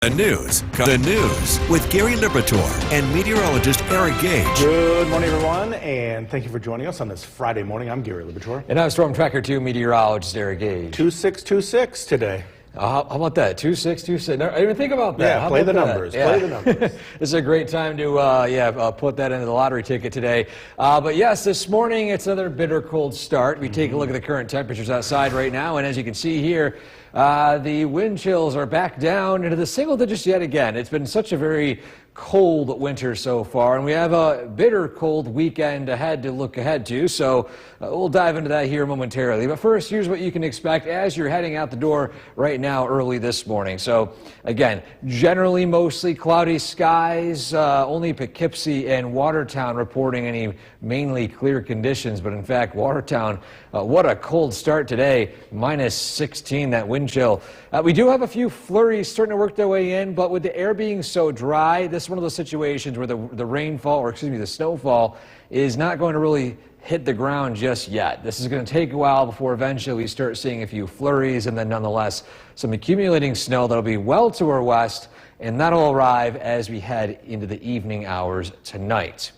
The news with Gary Liberatore and meteorologist Eric Gage. Good morning, everyone, and thank you for joining us on this Friday morning. I'm Gary Liberatore. And I'm Storm Tracker 2 meteorologist Eric Gage. 2626 today. How about that? 2626. I didn't even think about that. Yeah, How play the about numbers. that? Play the numbers. This is a great time to put that into the lottery ticket today. But yes, this morning it's another bitter cold start. We take a look at the current temperatures outside right now, and as you can see here, the wind chills are back down into the single digits yet again. It's been such a very cold winter so far, and we have a bitter cold weekend ahead to look ahead to, so we'll dive into that here momentarily. But first, here's what you can expect as you're heading out the door right now early this morning. So again, generally mostly cloudy skies, only Poughkeepsie and Watertown reporting any mainly clear conditions, but in fact Watertown, what a cold start today, minus 16, that wind chill. We do have a few flurries starting to work their way in, but with the air being so dry, this is one of those situations where the rainfall, or excuse me, the snowfall is not going to really hit the ground just yet. This is going to take a while before eventually we start seeing a few flurries, and then nonetheless some accumulating snow that'll be well to our west, and that'll arrive as we head into the evening hours tonight.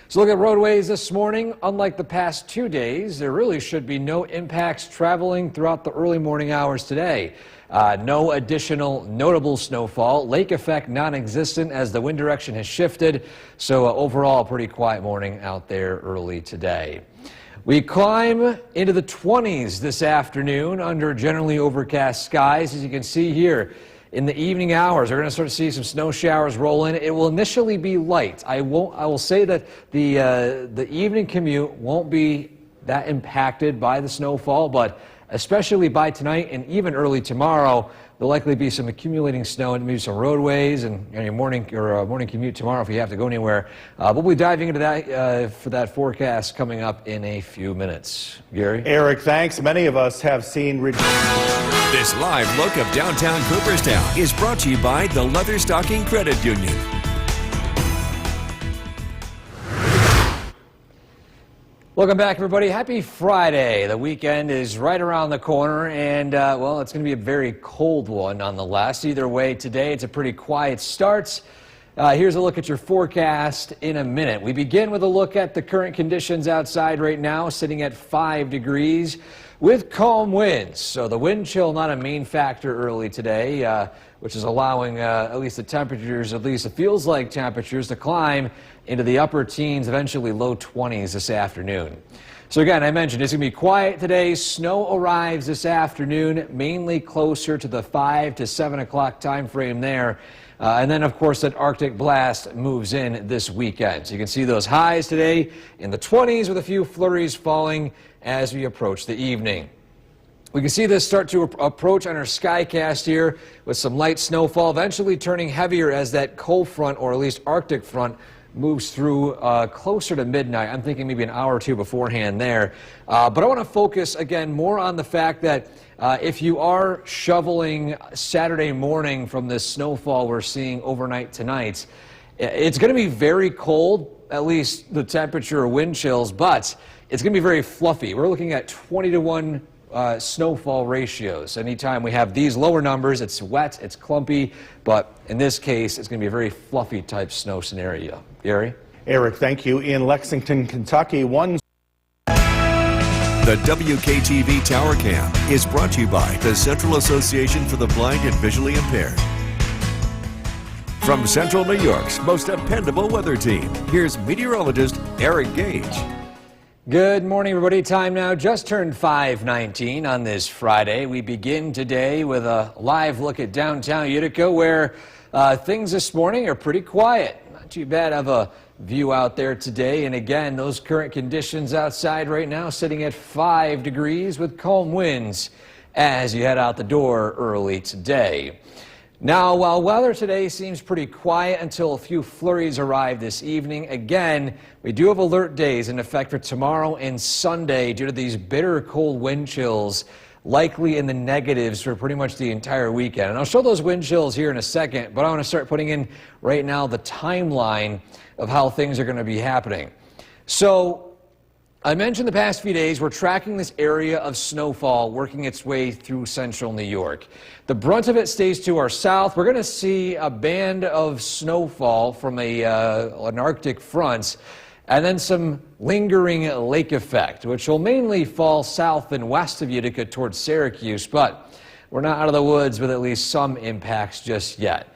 So look at roadways this morning. Unlike the past 2 days, there really should be no impacts traveling throughout the early morning hours today. No additional notable snowfall. Lake effect non-existent as the wind direction has shifted. So overall, a pretty quiet morning out there early today. We climb into the 20s this afternoon under generally overcast skies. As you can see here, in the evening hours, we're going to start to see some snow showers roll in. It will initially be light. I will say that the evening commute won't be that impacted by the snowfall, but especially by tonight and even early tomorrow, there'll likely be some accumulating snow and maybe some roadways and your morning commute tomorrow if you have to go anywhere. We'll be diving into that for that forecast coming up in a few minutes. Gary? Eric, thanks. Many of us have seen... This live look of downtown Cooperstown is brought to you by the Leatherstocking Credit Union. Welcome back, everybody. Happy Friday. The weekend is right around the corner, and, well, it's going to be a very cold one nonetheless. Either way, today it's a pretty quiet start. Here's a look at your forecast in a minute. We begin with a look at the current conditions outside right now, sitting at 5 degrees with calm winds. So the wind chill not a main factor early today, which is allowing at least the temperatures, at least it feels like temperatures, to climb into the upper teens, eventually low 20s this afternoon. So again, I mentioned it's going to be quiet today. Snow arrives this afternoon, mainly closer to the 5 to 7 o'clock time frame there. And then, of course, that Arctic blast moves in this weekend. So you can see those highs today in the 20s with a few flurries falling as we approach the evening. We can see this start to approach on our skycast here with some light snowfall, eventually turning heavier as that cold front, or at least Arctic front, moves through closer to midnight. I'm thinking maybe an hour or two beforehand there. But I want to focus again more on the fact that if you are shoveling Saturday morning from this snowfall we're seeing overnight tonight, it's going to be very cold, at least the temperature or wind chills, but it's going to be very fluffy. We're looking at 20-to-1 snowfall ratios. Anytime we have these lower numbers, it's wet, it's clumpy, but in this case, it's going to be a very fluffy type snow scenario. Gary? Eric, thank you. In Lexington, Kentucky, The WKTV Tower Cam is brought to you by the Central Association for the Blind and Visually Impaired. From Central New York's most dependable weather team, here's meteorologist Eric Gage. Good morning, everybody. Time now just turned 5:19 on this Friday. We begin today with a live look at downtown Utica, where things this morning are pretty quiet. Not too bad of a view out there today. And again, those current conditions outside right now sitting at 5 degrees with calm winds as you head out the door early today. Now, while weather today seems pretty quiet until a few flurries arrive this evening, again, we do have alert days in effect for tomorrow and Sunday due to these bitter cold wind chills, likely in the negatives for pretty much the entire weekend. And I'll show those wind chills here in a second, but I want to start putting in right now the timeline of how things are going to be happening. So I mentioned the past few days we're tracking this area of snowfall working its way through central New York. The brunt of it stays to our south. We're going to see a band of snowfall from an Arctic front and then some lingering lake effect, which will mainly fall south and west of Utica towards Syracuse, but we're not out of the woods with at least some impacts just yet.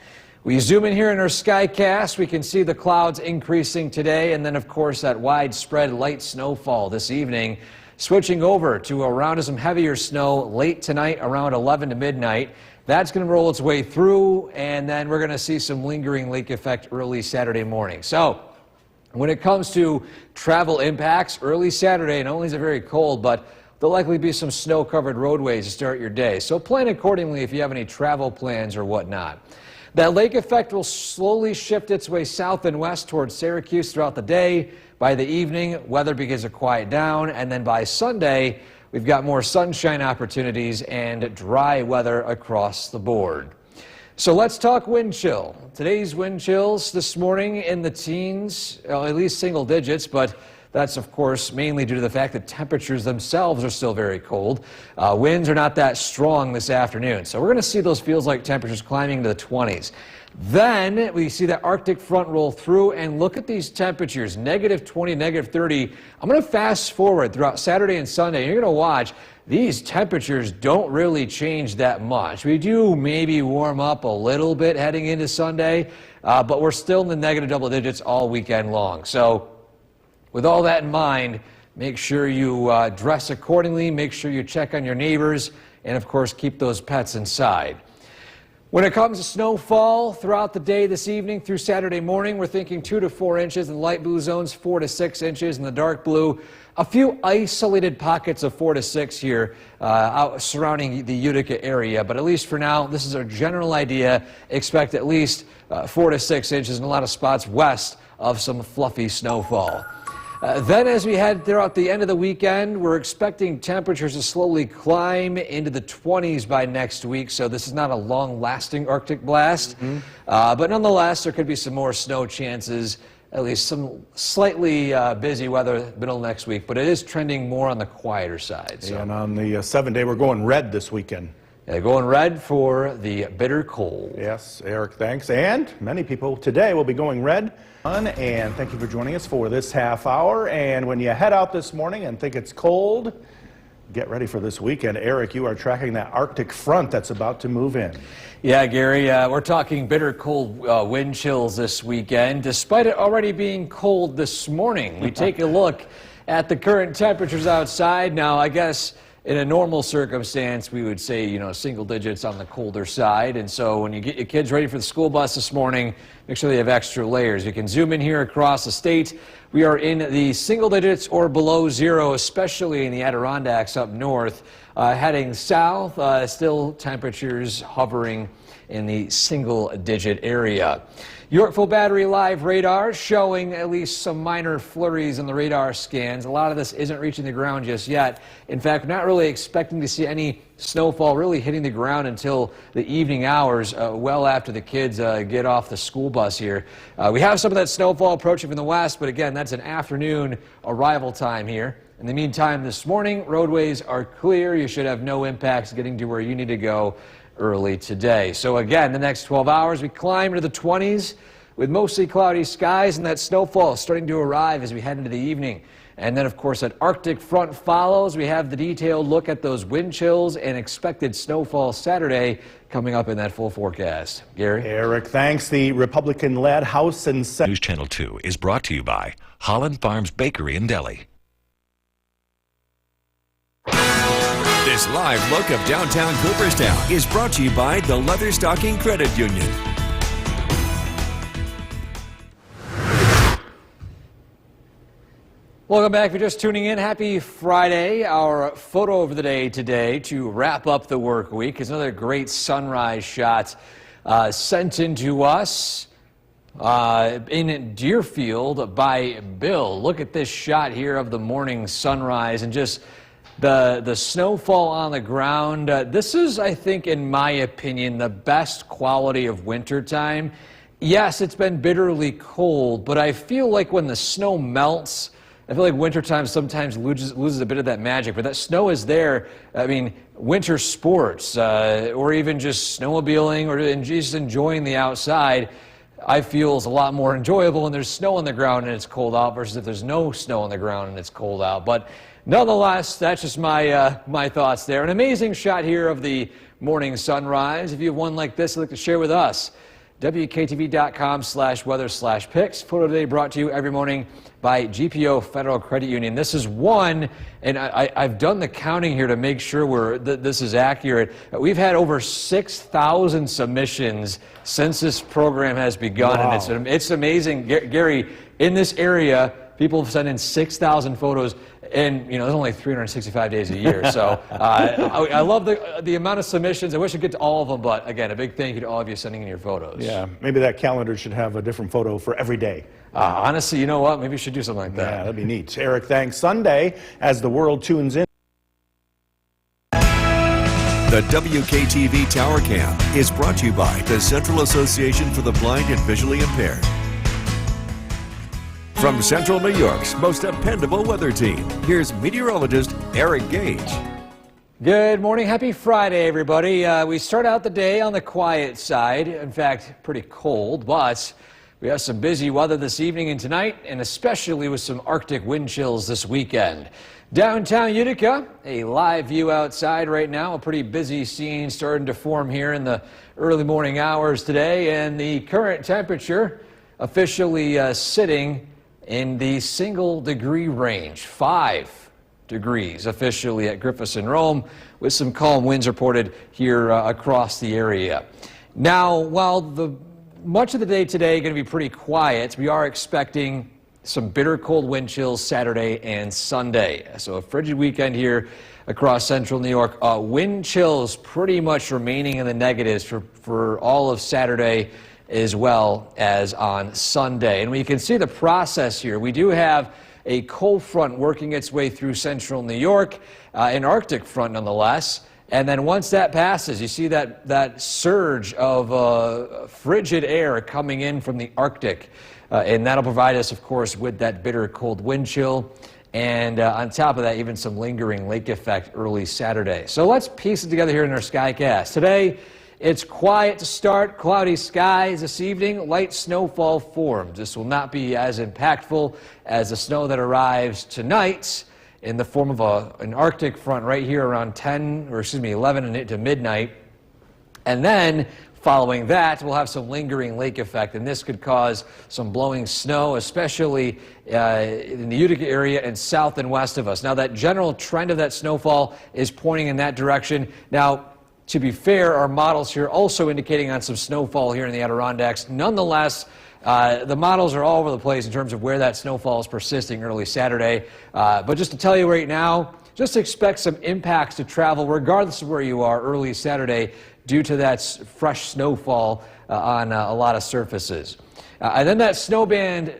We zoom in here in our SkyCast, we can see the clouds increasing today, and then of course that widespread light snowfall this evening, switching over to a round of some heavier snow late tonight around 11 to midnight. That's going to roll its way through, and then we're going to see some lingering lake effect early Saturday morning. So when it comes to travel impacts, early Saturday, not only is it very cold, but there'll likely be some snow-covered roadways to start your day. So plan accordingly if you have any travel plans or whatnot. That lake effect will slowly shift its way south and west towards Syracuse throughout the day. By the evening, weather begins to quiet down, and then by Sunday, we've got more sunshine opportunities and dry weather across the board. So let's talk wind chill. Today's wind chills this morning in the teens, at least single digits, but that's, of course, mainly due to the fact that temperatures themselves are still very cold. Winds are not that strong this afternoon. So we're going to see those feels-like temperatures climbing to the 20s. Then we see that Arctic front roll through, and look at these temperatures, negative 20, negative 30. I'm going to fast forward throughout Saturday and Sunday. You're going to watch. These temperatures don't really change that much. We do maybe warm up a little bit heading into Sunday, but we're still in the negative double digits all weekend long. So with all that in mind, make sure you dress accordingly, make sure you check on your neighbors, and of course keep those pets inside. When it comes to snowfall throughout the day this evening through Saturday morning, we're thinking 2 to 4 inches in the light blue zones, 4 to 6 inches in the dark blue. A few isolated pockets of 4 to 6 here out surrounding the Utica area, but at least for now, this is our general idea. Expect at least 4 to 6 inches in a lot of spots west of some fluffy snowfall. Then as we head throughout the end of the weekend, we're expecting temperatures to slowly climb into the 20s by next week, so this is not a long-lasting Arctic blast. But nonetheless, there could be some more snow chances, at least some slightly busy weather middle of next week, but it is trending more on the quieter side. So. And on the 7-day, we're going red this weekend. Yeah, going red for the bitter cold. Yes, Eric, thanks. And many people today will be going red. And thank you for joining us for this half hour. And when you head out this morning and think it's cold, get ready for this weekend. Eric, you are tracking that Arctic front that's about to move in. Yeah, Gary, we're talking bitter cold wind chills this weekend, despite it already being cold this morning. We take a look at the current temperatures outside. Now, I guess in a normal circumstance, we would say, you know, single digits on the colder side. And so when you get your kids ready for the school bus this morning, make sure they have extra layers. You can zoom in here across the state. We are in the single digits or below zero, especially in the Adirondacks up north. Heading south, still temperatures hovering in the single digit area. Yorkville Battery Live radar showing at least some minor flurries in the radar scans. A lot of this isn't reaching the ground just yet. In fact, we're not really expecting to see any snowfall really hitting the ground until the evening hours, well after the kids get off the school bus here. We have some of that snowfall approaching from the west, but again, that's an afternoon arrival time here. In the meantime, this morning, roadways are clear. You should have no impacts getting to where you need to go early today. So again, the next 12 hours, we climb into the 20s with mostly cloudy skies, and that snowfall starting to arrive as we head into the evening. And then, of course, that Arctic front follows. We have the detailed look at those wind chills and expected snowfall Saturday coming up in that full forecast. Gary? Eric, thanks. The Republican-led House and Senate News Channel 2 is brought to you by Holland Farms Bakery and Deli. This live look of downtown Cooperstown is brought to you by the Leatherstocking Credit Union. Welcome back. If you're just tuning in, happy Friday. Our photo of the day today to wrap up the work week is another great sunrise shot sent in to us in Deerfield by Bill. Look at this shot here of the morning sunrise and just the snowfall on the ground. This is, I think, in my opinion, the best quality of winter time. Yes, it's been bitterly cold, but I feel like when the snow melts I feel like wintertime sometimes loses a bit of that magic, but that snow is there. I mean, winter sports, or even just snowmobiling, or just enjoying the outside, I feel is a lot more enjoyable when there's snow on the ground and it's cold out versus if there's no snow on the ground and it's cold out. But nonetheless, that's just my my thoughts there. An amazing shot here of the morning sunrise. If you have one like this you'd like to share with us, WKTV.com/weather/picks. Photo today brought to you every morning by GPO Federal Credit Union. This is one, and I've done the counting here to make sure this is accurate. We've had over 6,000 submissions since this program has begun, wow. And it's amazing. Gary, in this area, people have sent in 6,000 photos, and there's only 365 days a year. So I love the amount of submissions. I wish I'd get to all of them, but again, a big thank you to all of you sending in your photos. Yeah, maybe that calendar should have a different photo for every day. Honestly, you know what? Maybe we should do something like that. Yeah, that'd be neat. Eric, thanks. Sunday, as the world tunes in. The WKTV Tower Cam is brought to you by the Central Association for the Blind and Visually Impaired. From Central New York's most dependable weather team, here's meteorologist Eric Gage. Good morning. Happy Friday, everybody. We start out the day on the quiet side. In fact, pretty cold, but we have some busy weather this evening and tonight, and especially with some Arctic wind chills this weekend. Downtown Utica, a live view outside right now. A pretty busy scene starting to form here in the early morning hours today, and the current temperature officially sitting in the single-degree range, 5 degrees officially at Griffiths and Rome, with some calm winds reported here across the area. Now, while much of the day today going to be pretty quiet, we are expecting some bitter cold wind chills Saturday and Sunday. So a frigid weekend here across central New York. Wind chills pretty much remaining in the negatives for all of Saturday as well as on Sunday. And we can see the process here. We do have a cold front working its way through central New York, an Arctic front nonetheless. And then once that passes, you see that surge of frigid air coming in from the Arctic. And that'll provide us, of course, with that bitter cold wind chill. And on top of that, even some lingering lake effect early Saturday. So let's piece it together here in our Skycast. Today, it's quiet to start, cloudy skies this evening, light snowfall forms. This will not be as impactful as the snow that arrives tonight in the form of an Arctic front right here around 11 to midnight. And then following that, we'll have some lingering lake effect, and this could cause some blowing snow, especially in the Utica area and south and west of us. Now, that general trend of that snowfall is pointing in that direction. Now, to be fair, our models here also indicating on some snowfall here in the Adirondacks. Nonetheless, the models are all over the place in terms of where that snowfall is persisting early Saturday. But just to tell you right now, just expect some impacts to travel regardless of where you are early Saturday due to that fresh snowfall on a lot of surfaces. And then that snow band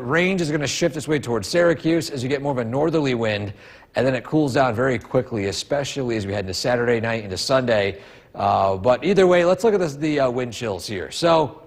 range is going to shift its way towards Syracuse as you get more of a northerly wind, and then it cools down very quickly, especially as we head into Saturday night into Sunday. But either way, let's look at the wind chills here. So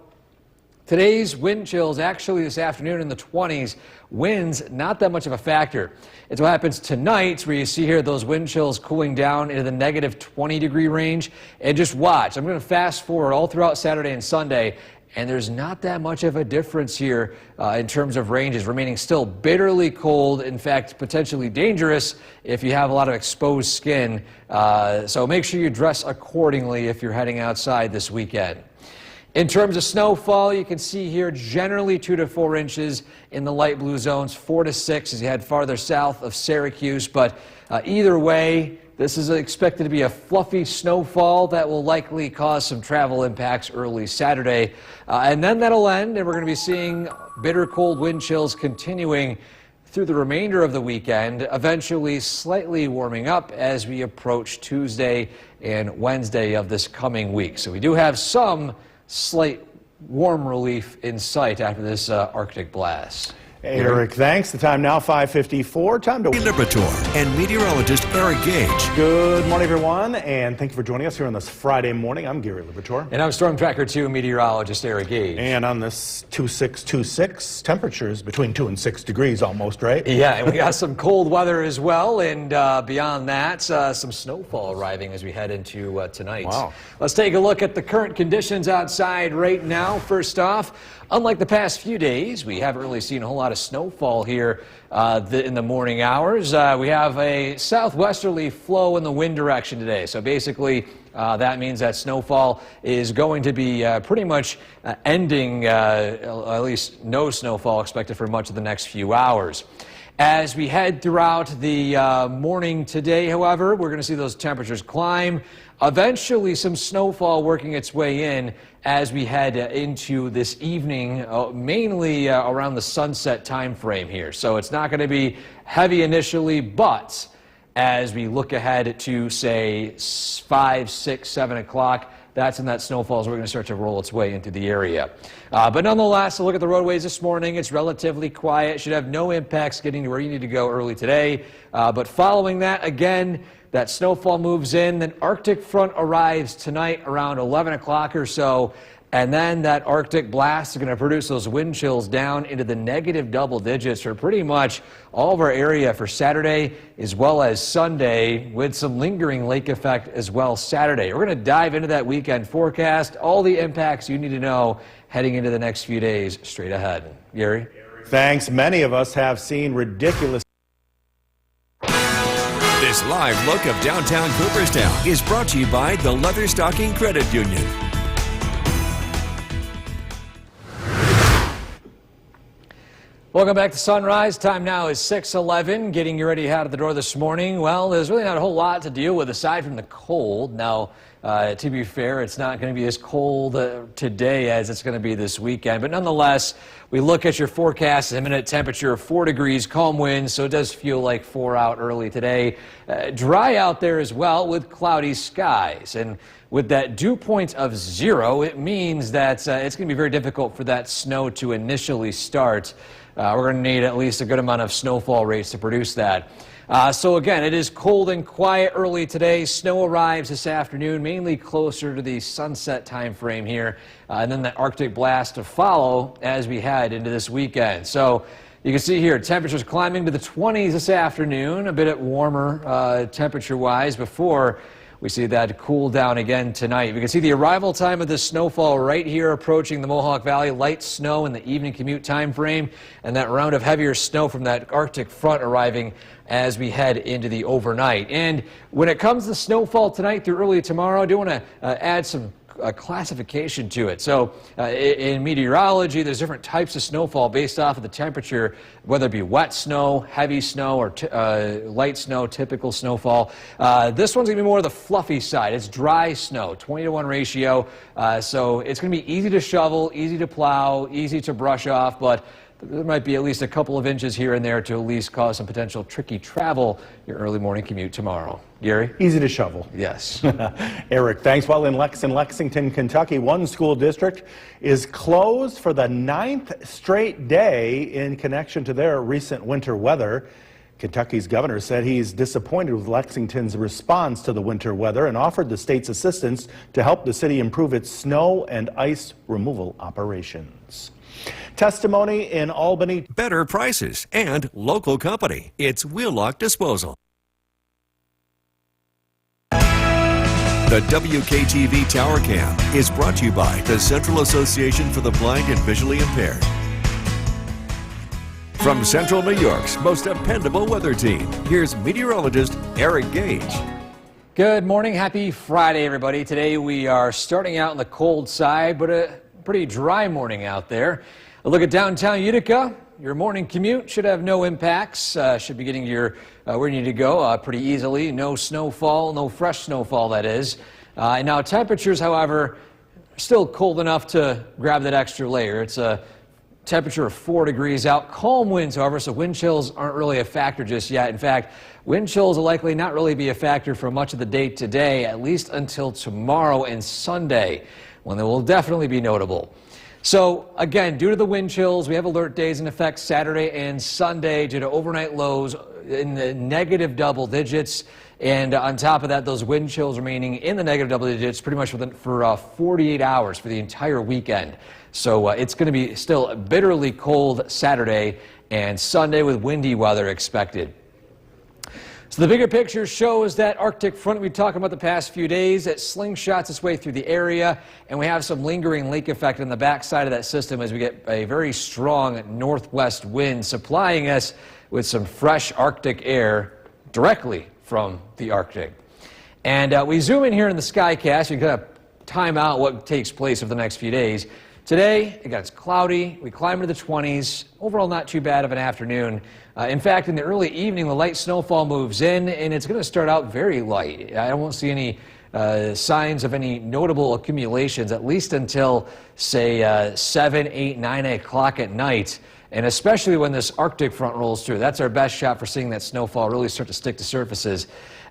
today's wind chills actually this afternoon in the 20s. Winds, not that much of a factor. It's what happens tonight where you see here those wind chills cooling down into the negative 20-degree range. And just watch. I'm going to fast forward all throughout Saturday and Sunday, and there's not that much of a difference here in terms of ranges, remaining still bitterly cold, in fact, potentially dangerous if you have a lot of exposed skin. So make sure you dress accordingly if you're heading outside this weekend. In terms of snowfall, you can see here generally 2 to 4 inches in the light blue zones, 4 to 6 as you head farther south of Syracuse. But either way, this is expected to be a fluffy snowfall that will likely cause some travel impacts early Saturday. And then that'll end, and we're going to be seeing bitter cold wind chills continuing through the remainder of the weekend, eventually slightly warming up as we approach Tuesday and Wednesday of this coming week. So we do have some slight warm relief in sight after this Arctic blast. Eric, thanks. The time now 5:54. Time to Lipitor and meteorologist Eric Gage. Good morning, everyone, and thank you for joining us here on this Friday morning. I'm Gary Lipitor. And I'm Storm Tracker 2 meteorologist Eric Gage. And on this 2626, temperatures between 2 and 6 degrees almost, right? Yeah, and we got some cold weather as well, and beyond that, some snowfall arriving as we head into tonight. Wow. Let's take a look at the current conditions outside right now. First off, unlike the past few days, we haven't really seen a whole lot of snowfall here in the morning hours. We have a southwesterly flow in the wind direction today, so basically that means that snowfall is going to be pretty much ending, at least no snowfall expected for much of the next few hours. As we head throughout the morning today, however, we're going to see those temperatures climb. Eventually, some snowfall working its way in as we head into this evening, mainly around the sunset time frame here. So it's not going to be heavy initially, but as we look ahead to, say, 5, 6, 7 o'clock, that's when that snowfall is going to start to roll its way into the area. But nonetheless, a look at the roadways this morning. It's relatively quiet. Should have no impacts getting to where you need to go early today. But following that, again, that snowfall moves in. Then Arctic front arrives tonight around 11 o'clock or so. And then that Arctic blast is going to produce those wind chills down into the negative double digits for pretty much all of our area for Saturday as well as Sunday, with some lingering lake effect as well Saturday. We're going to dive into that weekend forecast, all the impacts you need to know heading into the next few days straight ahead. Gary? Thanks. Many of us have seen ridiculous. This live look of downtown Cooperstown is brought to you by the Leatherstocking Credit Union. Welcome back to Sunrise. Time now is 6:11. Getting you ready out of the door this morning. Well, there's really not a whole lot to deal with aside from the cold. Now, to be fair, it's not going to be as cold today as it's going to be this weekend. But nonetheless, we look at your forecast, a minute temperature of 4 degrees, calm winds, so it does feel like 4 out early today. Dry out there as well with cloudy skies. And with that dew point of 0, it means that it's going to be very difficult for that snow to initially start. We're going to need at least a good amount of snowfall rates to produce that. So again, it is cold and quiet early today. Snow arrives this afternoon, mainly closer to the sunset time frame here, and then the Arctic blast to follow as we head into this weekend. So you can see here, temperatures climbing to the 20s this afternoon, a bit warmer temperature-wise before we see that cool down again tonight. We can see the arrival time of this snowfall right here approaching the Mohawk Valley. Light snow in the evening commute time frame, and that round of heavier snow from that Arctic front arriving as we head into the overnight. And when it comes to snowfall tonight through early tomorrow, I do want to add some classification to it. So in meteorology, there's different types of snowfall based off of the temperature, whether it be wet snow, heavy snow, or light snow, typical snowfall. This one's going to be more of the fluffy side. It's dry snow, 20-to-1 ratio. So it's going to be easy to shovel, easy to plow, easy to brush off, but there might be at least a couple of inches here and there to at least cause some potential tricky travel your early morning commute tomorrow. Gary? Easy to shovel. Yes. Eric, thanks. Well, in Lexington, Kentucky, one school district is closed for the 9th straight day in connection to their recent winter weather. Kentucky's governor said he's disappointed with Lexington's response to the winter weather and offered the state's assistance to help the city improve its snow and ice removal operations. Testimony in Albany. Better prices and local company. It's Wheelock Disposal. The WKTV Tower Cam is brought to you by the Central Association for the Blind and Visually Impaired. From Central New York's most dependable weather team, here's meteorologist Eric Gage. Good morning. Happy Friday, everybody. Today we are starting out on the cold side, but a pretty dry morning out there. A look at downtown Utica. Your morning commute should have no impacts. Should be getting your where you need to go pretty easily. No snowfall, no fresh snowfall, that is. And now temperatures, however, are still cold enough to grab that extra layer. It's a temperature of 4 degrees out. Calm winds, however, so wind chills aren't really a factor just yet. In fact, wind chills will likely not really be a factor for much of the day today, at least until tomorrow and Sunday, when they will definitely be notable. So again, due to the wind chills, we have alert days in effect Saturday and Sunday due to overnight lows in the negative double digits. And on top of that, those wind chills remaining in the negative double digits pretty much for 48 hours for the entire weekend. So it's going to be still bitterly cold Saturday and Sunday with windy weather expected. So the bigger picture shows that Arctic front we've been talking about the past few days that slingshots its way through the area, and we have some lingering lake effect on the backside of that system as we get a very strong northwest wind supplying us with some fresh Arctic air directly from the Arctic. And we zoom in here in the Skycast. You can kind of time out what takes place over the next few days. Today, again, it's cloudy. We climb into the 20s. Overall, not too bad of an afternoon. In fact, in the early evening, the light snowfall moves in, and it's going to start out very light. I won't see any signs of any notable accumulations, at least until, say, 7, 8, 9 o'clock at night. And especially when this Arctic front rolls through. That's our best shot for seeing that snowfall really start to stick to surfaces.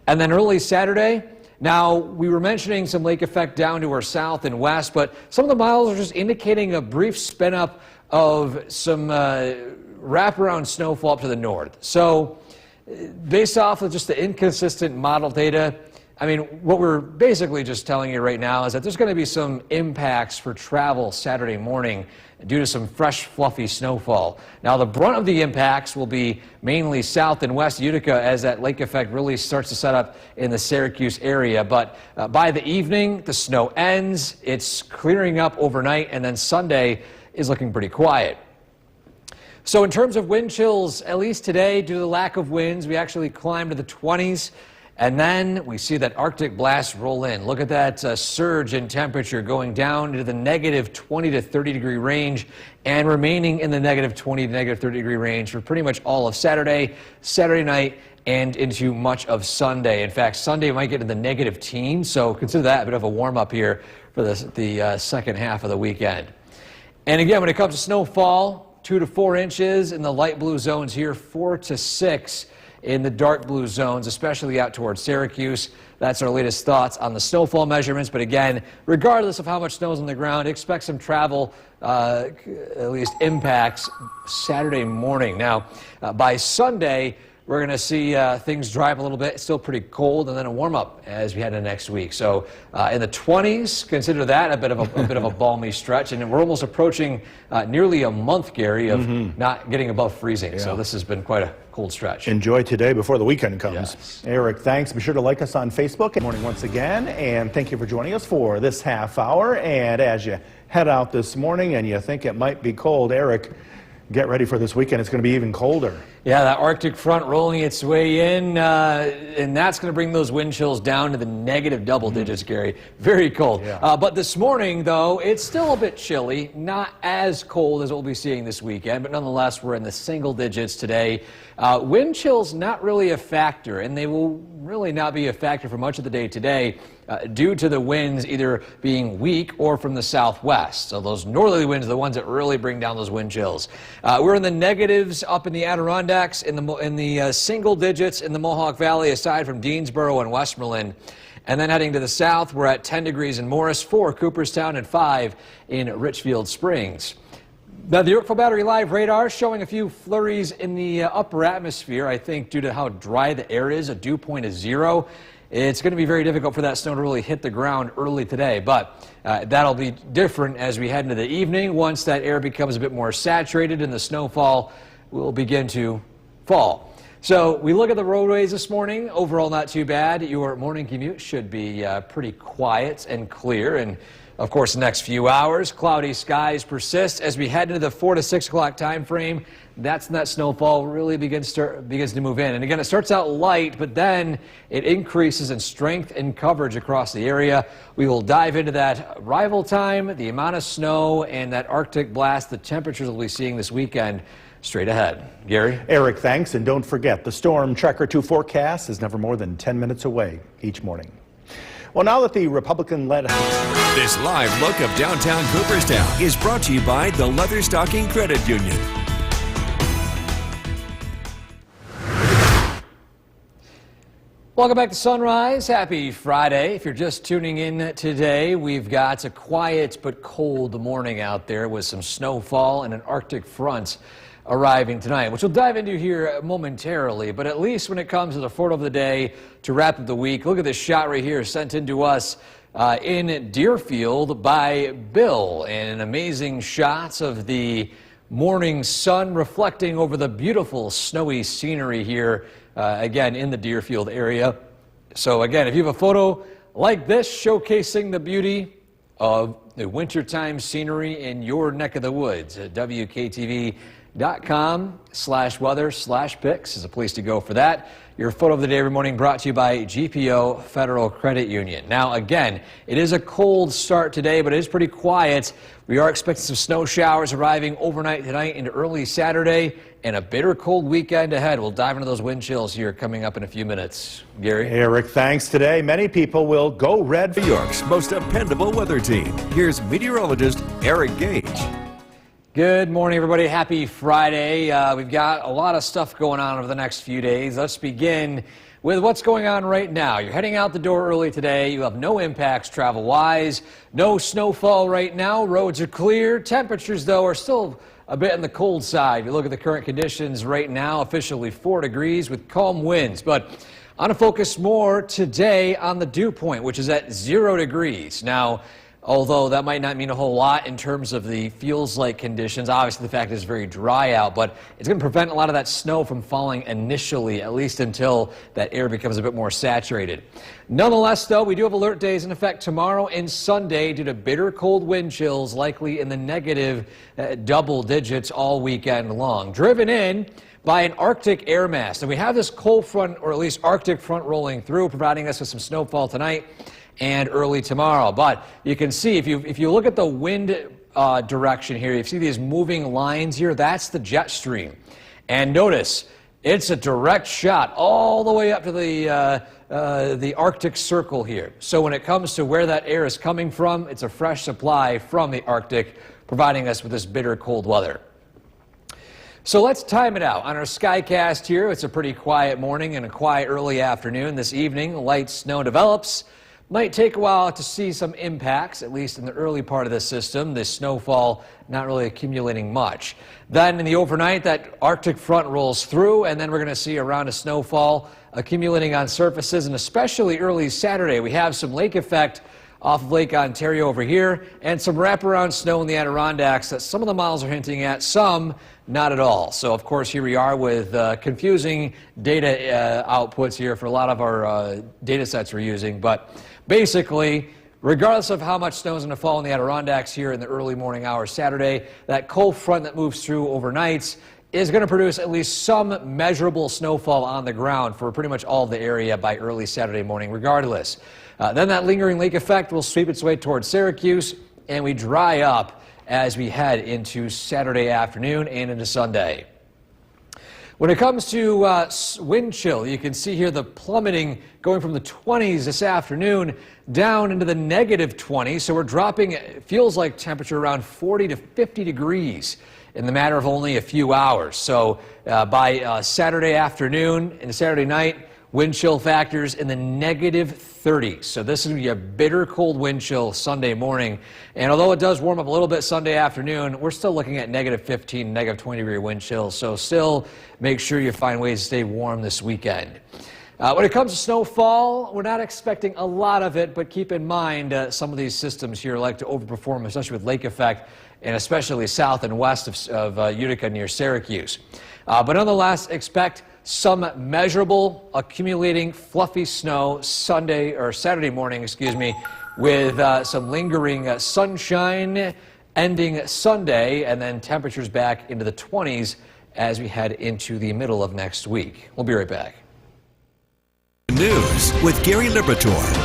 And then early Saturday, now, we were mentioning some lake effect down to our south and west, but some of the models are just indicating a brief spin up of some wraparound snowfall up to the north. So, based off of just the inconsistent model data, I mean, what we're basically just telling you right now is that there's going to be some impacts for travel Saturday morning due to some fresh, fluffy snowfall. Now, the brunt of the impacts will be mainly south and west Utica as that lake effect really starts to set up in the Syracuse area. But by the evening, the snow ends, it's clearing up overnight, and then Sunday is looking pretty quiet. So in terms of wind chills, at least today, due to the lack of winds, we actually climbed to the 20s. And then we see that Arctic blast roll in. Look at that surge in temperature going down into the negative 20 to 30 degree range and remaining in the negative 20 to negative 30 degree range for pretty much all of Saturday, Saturday night, and into much of Sunday. In fact, Sunday might get into the negative teens, so consider that a bit of a warm-up here for the second half of the weekend. And again, when it comes to snowfall, 2 to 4 inches in the light blue zones here, 4 to 6 in the dark blue zones, especially out towards Syracuse. That's our latest thoughts on the snowfall measurements. But again, regardless of how much snow is on the ground, expect some travel, at least impacts Saturday morning. Now, by Sunday, we're going to see things dry up a little bit. It's still pretty cold, and then a warm up as we head into next week. So in the 20s, consider that a bit of a balmy stretch, and we're almost approaching nearly a month, Gary, of not getting above freezing. Yeah. So this has been quite a cold stretch. Enjoy today before the weekend comes. Yes. Eric, thanks. Be sure to like us on Facebook. Good morning once again, and thank you for joining us for this half hour. And as you head out this morning and you think it might be cold, Eric, get ready for this weekend. It's going to be even colder. Yeah, that Arctic front rolling its way in, and that's going to bring those wind chills down to the negative double digits, Gary. Very cold. Yeah. But this morning, though, it's still a bit chilly. Not as cold as what we'll be seeing this weekend, but nonetheless, we're in the single digits today. Wind chills not really a factor, and they will really not be a factor for much of the day today due to the winds either being weak or from the southwest. So those northerly winds are the ones that really bring down those wind chills. We're in the negatives up in the Adirondacks, in the single digits in the Mohawk Valley, aside from Deansboro and Westmoreland. And then heading to the south, we're at 10 degrees in Morris, 4 Cooperstown, and 5 in Richfield Springs. Now, the Yorkville Battery Live radar showing a few flurries in the upper atmosphere, I think due to how dry the air is. A dew point is 0. It's going to be very difficult for that snow to really hit the ground early today, but that'll be different as we head into the evening. Once that air becomes a bit more saturated and the snowfall will begin to fall. So we look at the roadways this morning. Overall, not too bad. Your morning commute should be pretty quiet and clear. And of course, the next few hours, cloudy skies persist as we head into the 4 to 6 o'clock time frame. That's when that snowfall really begins to move in. And again, it starts out light, but then it increases in strength and coverage across the area. We will dive into that arrival time, the amount of snow, and that Arctic blast, the temperatures we'll be seeing this weekend straight ahead. Gary? Eric, thanks. And don't forget, the Storm Tracker 2 forecast is never more than 10 minutes away each morning. Well, now that the Republican-led... This live look of downtown Cooperstown is brought to you by the Leatherstocking Credit Union. Welcome back to Sunrise. Happy Friday. If you're just tuning in today, we've got a quiet but cold morning out there with some snowfall and an Arctic front arriving tonight, which we'll dive into here momentarily. But at least when it comes to the photo of the day to wrap up the week, look at this shot right here sent in to us in Deerfield by Bill. And amazing shots of the morning sun reflecting over the beautiful snowy scenery here, again, in the Deerfield area. So again, if you have a photo like this showcasing the beauty of the wintertime scenery in your neck of the woods, WKTV.com/weather/pics is a place to go for that. Your photo of the day every morning brought to you by GPO Federal Credit Union. Now again, it is a cold start today, but it is pretty quiet. We are expecting some snow showers arriving overnight tonight into early Saturday, and a bitter cold weekend ahead. We'll dive into those wind chills here coming up in a few minutes. Gary? Eric, thanks today. Many people will go red. New York's most dependable weather team. Here's meteorologist Eric Gage. Good morning, everybody. Happy Friday. We've got a lot of stuff going on over the next few days. Let's begin with what's going on right now. You're heading out the door early today. You have no impacts travel-wise. No snowfall right now. Roads are clear. Temperatures, though, are still a bit on the cold side. You look at the current conditions right now, officially 4 degrees with calm winds. But I want to focus more today on the dew point, which is at 0 degrees. Now, although that might not mean a whole lot in terms of the feels-like conditions, obviously the fact it's very dry out, but it's going to prevent a lot of that snow from falling initially, at least until that air becomes a bit more saturated. Nonetheless, though, we do have alert days in effect tomorrow and Sunday due to bitter cold wind chills, likely in the negative double digits all weekend long. Driven in by an Arctic air mass. And we have this cold front, or at least Arctic front, rolling through, providing us with some snowfall tonight and early tomorrow. But you can see, if you look at the wind direction here, you see these moving lines here, that's the jet stream. And notice, it's a direct shot all the way up to the Arctic Circle here. So when it comes to where that air is coming from, it's a fresh supply from the Arctic, providing us with this bitter cold weather. So let's time it out. On our Skycast here, it's a pretty quiet morning and a quiet early afternoon. This evening, light snow develops. Might take a while to see some impacts, at least in the early part of the system. This snowfall not really accumulating much. Then in the overnight, that Arctic front rolls through, and then we're going to see a round of snowfall accumulating on surfaces, and especially early Saturday. We have some lake effect off of Lake Ontario over here, and some wraparound snow in the Adirondacks that some of the models are hinting at, some not at all. So, of course, here we are with confusing data outputs here for a lot of our data sets we're using. But basically, regardless of how much snow is going to fall in the Adirondacks here in the early morning hours Saturday, that cold front that moves through overnight is going to produce at least some measurable snowfall on the ground for pretty much all of the area by early Saturday morning regardless. Then that lingering lake effect will sweep its way towards Syracuse, and we dry up as we head into Saturday afternoon and into Sunday. When it comes to wind chill, you can see here the plummeting going from the 20s this afternoon down into the negative 20s. So we're dropping, it feels like, temperature around 40 to 50 degrees in the matter of only a few hours. So by Saturday afternoon and Saturday night, wind chill factors in the negative 30s. So this is going to be a bitter cold wind chill Sunday morning. And although it does warm up a little bit Sunday afternoon, we're still looking at negative 15, negative 20 degree wind chills. So still make sure you find ways to stay warm this weekend. When it comes to snowfall, we're not expecting a lot of it, but keep in mind some of these systems here like to overperform, especially with lake effect, and especially south and west of Utica near Syracuse. But nonetheless, expect some measurable accumulating fluffy snow Saturday morning, with some lingering sunshine ending Sunday, and then temperatures back into the 20s as we head into the middle of next week. We'll be right back. News with Gary Liberatore.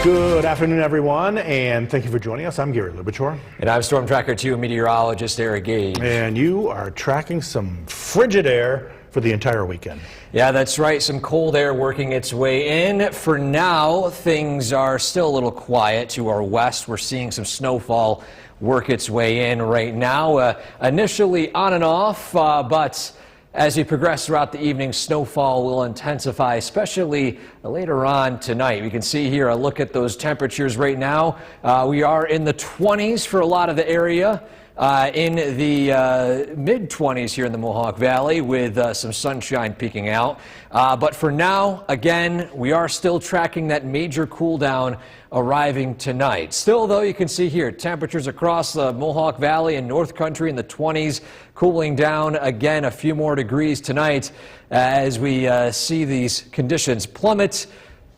Good afternoon, everyone, and thank you for joining us. I'm Gary Liberatore. And I'm Storm Tracker 2 meteorologist Eric Gage. And you are tracking some frigid air for the entire weekend. Yeah, that's right. Some cold air working its way in. For now, things are still a little quiet to our west. We're seeing some snowfall work its way in right now. Initially on and off, but as we progress throughout the evening, snowfall will intensify, especially later on tonight. We can see here a look at those temperatures right now. We are in the 20s for a lot of the area. In the mid-20s here in the Mohawk Valley with some sunshine peeking out. But for now, again, we are still tracking that major cool down arriving tonight. Still, though, you can see here temperatures across the Mohawk Valley and North Country in the 20s, cooling down again a few more degrees tonight as we see these conditions plummet.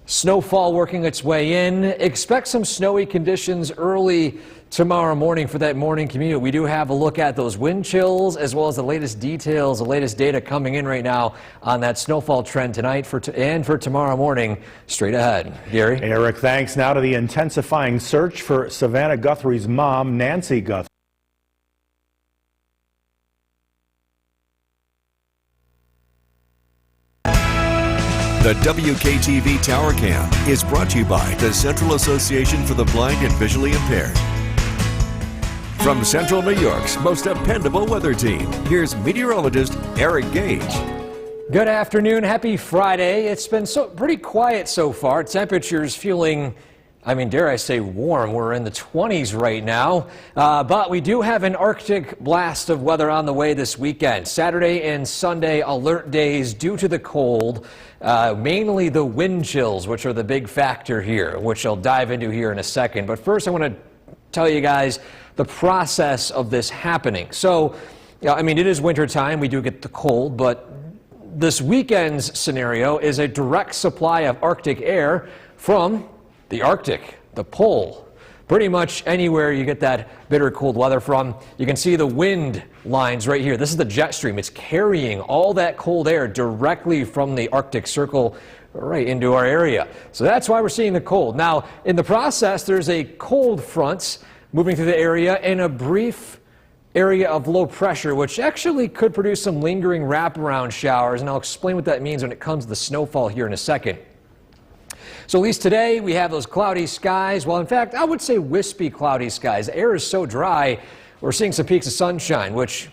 Snowfall working its way in. Expect some snowy conditions early tomorrow morning for that morning commute. We do have a look at those wind chills as well as the latest details, the latest data coming in right now on that snowfall trend tonight and for tomorrow morning straight ahead. Gary? Eric, thanks. Now to the intensifying search for Savannah Guthrie's mom, Nancy Guthrie. The WKTV Tower Cam is brought to you by the Central Association for the Blind and Visually Impaired. From Central New York's most dependable weather team, here's meteorologist Eric Gage. Good afternoon. Happy Friday. It's been pretty quiet so far. Temperatures feeling, dare I say warm. We're in the 20s right now. But we do have an Arctic blast of weather on the way this weekend. Saturday and Sunday alert days due to the cold. Mainly the wind chills, which are the big factor here, which I'll dive into here in a second. But first, I want to tell you guys the process of this happening. So, it is winter time. We do get the cold, but this weekend's scenario is a direct supply of Arctic air from the Arctic, the pole. Pretty much anywhere you get that bitter cold weather from. You can see the wind lines right here. This is the jet stream. It's carrying all that cold air directly from the Arctic Circle right into our area. So that's why we're seeing the cold. Now, in the process, there's a cold front moving through the area and a brief area of low pressure, which actually could produce some lingering wraparound showers. And I'll explain what that means when it comes to the snowfall here in a second. So at least today we have those cloudy skies. Well, in fact, I would say wispy cloudy skies. The air is so dry, we're seeing some peaks of sunshine, which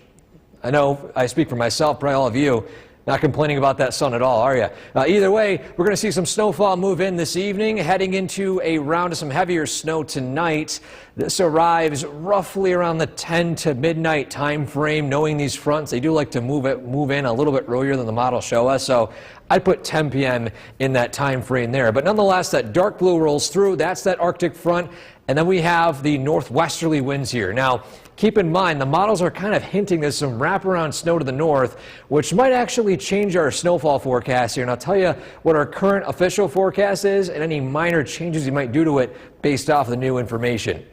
I know I speak for myself, probably all of you. Not complaining about that sun at all, are you? Either way, we're going to see some snowfall move in this evening, heading into a round of some heavier snow tonight. This arrives roughly around the 10 to midnight time frame. Knowing these fronts, they do like to move in a little bit earlier than the model show us. So I'd put 10 p.m. in that time frame there. But nonetheless, that dark blue rolls through. That's that Arctic front. And then we have the northwesterly winds here. Now, keep in mind, the models are kind of hinting there's some wraparound snow to the north, which might actually change our snowfall forecast here. And I'll tell you what our current official forecast is and any minor changes you might do to it based off the new information.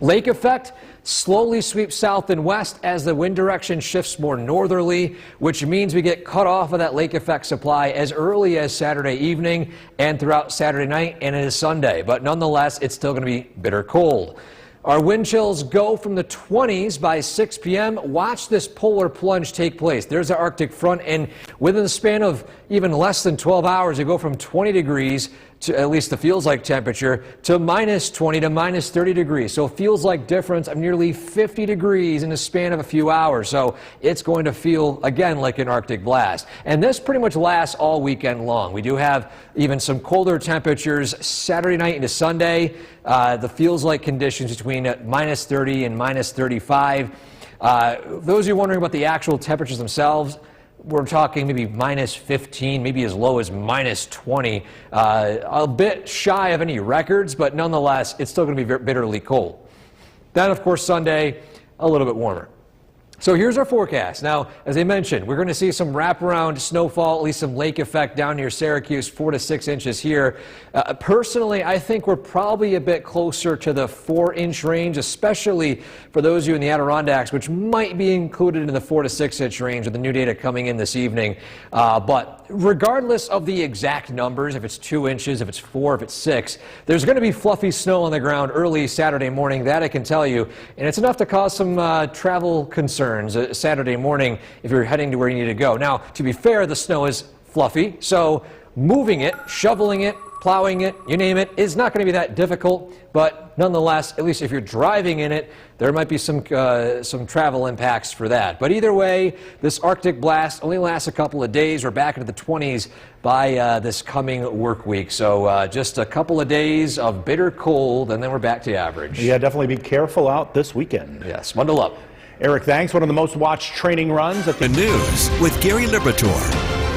Lake effect slowly sweeps south and west as the wind direction shifts more northerly, which means we get cut off of that lake effect supply as early as Saturday evening and throughout Saturday night and into Sunday. But nonetheless, it's still going to be bitter cold. Our wind chills go from the 20s by 6 p.m. Watch this polar plunge take place. There's the Arctic front, and within the span of even less than 12 hours, you go from 20 degrees to, at least the feels like temperature, to minus 20 to minus 30 degrees. So it feels like difference of nearly 50 degrees in the span of a few hours. So it's going to feel, again, like an Arctic blast. And this pretty much lasts all weekend long. We do have even some colder temperatures Saturday night into Sunday. The feels like conditions between minus 30 and minus 35. Those of you wondering about the actual temperatures themselves, we're talking maybe minus 15, maybe as low as minus 20. A bit shy of any records, but nonetheless, it's still going to be bitterly cold. Then, of course, Sunday, a little bit warmer. So here's our forecast. Now, as I mentioned, we're going to see some wraparound snowfall, at least some lake effect down near Syracuse, 4 to 6 inches here. Personally, I think we're probably a bit closer to the 4-inch range, especially for those of you in the Adirondacks, which might be included in the 4 to 6 inch range with the new data coming in this evening. But regardless of the exact numbers, if it's 2 inches, if it's 4, if it's 6, there's going to be fluffy snow on the ground early Saturday morning. That I can tell you. And it's enough to cause some travel concerns Saturday morning if you're heading to where you need to go. Now, to be fair, the snow is fluffy, so moving it, shoveling it, plowing it, you name it, is not going to be that difficult. But nonetheless, at least if you're driving in it, there might be some travel impacts for that. But either way, this Arctic blast only lasts a couple of days. We're back into the 20s by this coming work week. So just a couple of days of bitter cold, and then we're back to average. Yeah, definitely be careful out this weekend. Yes, bundle up. Eric, thanks. One of the most watched training runs at The news with Gary Liberatore.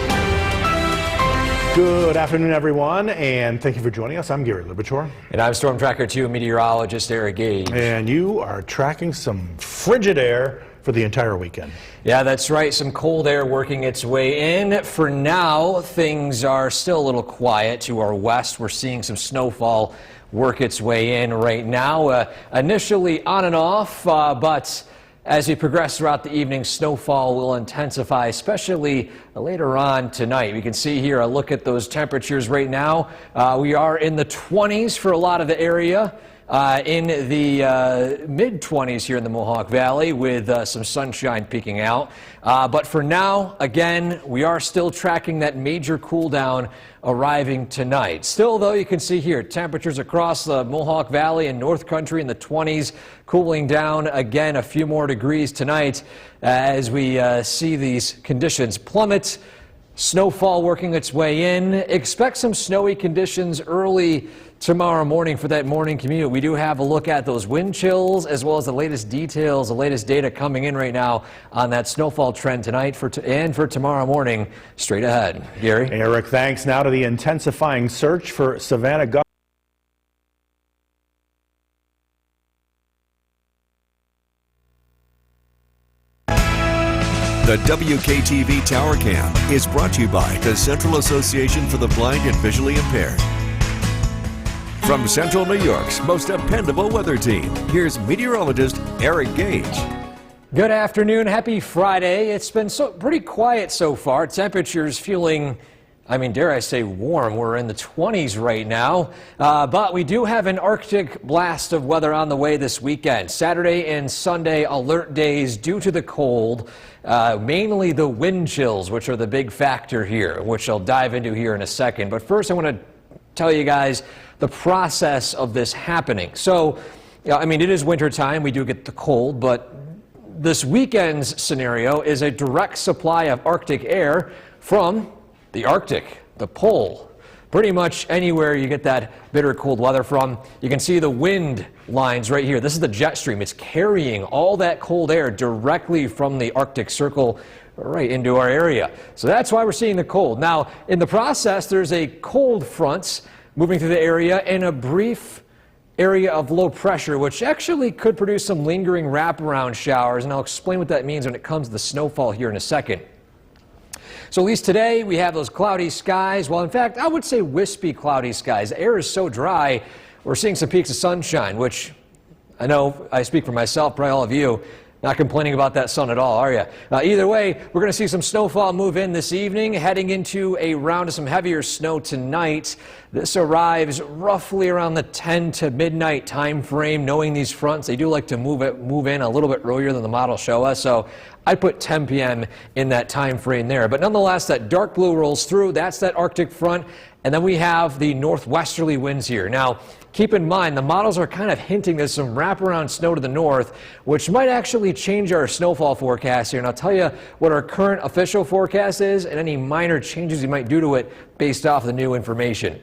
Good afternoon, everyone, and thank you for joining us. I'm Gary Liberatore. And I'm Storm Tracker 2 meteorologist Eric Gage. And you are tracking some frigid air for the entire weekend. Yeah, that's right. Some cold air working its way in. For now, things are still a little quiet to our west. We're seeing some snowfall work its way in right now. Initially on and off, but as we progress throughout the evening, snowfall will intensify, especially later on tonight. We can see here a look at those temperatures right now. We are in the 20s for a lot of the area. In the mid-20s here in the Mohawk Valley with some sunshine peeking out. But for now, again, we are still tracking that major cool down arriving tonight. Still, though, you can see here temperatures across the Mohawk Valley and North Country in the 20s, cooling down again a few more degrees tonight as we see these conditions plummet. Snowfall working its way in. Expect some snowy conditions early tomorrow morning for that morning commute. We do have a look at those wind chills as well as the latest details, the latest data coming in right now on that snowfall trend tonight and for tomorrow morning straight ahead. Gary? Eric, thanks. Now to the intensifying search for Savannah Gus. The WKTV Tower Cam is brought to you by the Central Association for the Blind and Visually Impaired. From Central New York's most dependable weather team, here's meteorologist Eric Gage. Good afternoon. Happy Friday. It's been pretty quiet so far. Temperatures feeling, dare I say warm. We're in the 20s right now. But we do have an Arctic blast of weather on the way this weekend. Saturday and Sunday alert days due to the cold. Mainly the wind chills, which are the big factor here, which I'll dive into here in a second. But first I want to tell you guys the process of this happening. So, it is winter time. We do get the cold, but this weekend's scenario is a direct supply of Arctic air from the Arctic, the pole. Pretty much anywhere you get that bitter cold weather from. You can see the wind lines right here. This is the jet stream. It's carrying all that cold air directly from the Arctic Circle right into our area. So that's why we're seeing the cold. Now, in the process, there's a cold front moving through the area and a brief area of low pressure, which actually could produce some lingering wraparound showers. And I'll explain what that means when it comes to the snowfall here in a second. So at least today we have those cloudy skies. Well, in fact, I would say wispy cloudy skies. The air is so dry, we're seeing some peaks of sunshine, which I know I speak for myself, probably all of you. Not complaining about that sun at all, are you? Either way, we're going to see some snowfall move in this evening, heading into a round of some heavier snow tonight. This arrives roughly around the 10 to midnight time frame. Knowing these fronts, they do like to move in a little bit earlier than the model show us. So I put 10 p.m. in that time frame there. But nonetheless, that dark blue rolls through. That's that Arctic front. And then we have the northwesterly winds here. Now, keep in mind, the models are kind of hinting at some wraparound snow to the north, which might actually change our snowfall forecast here. And I'll tell you what our current official forecast is and any minor changes we might do to it based off the new information.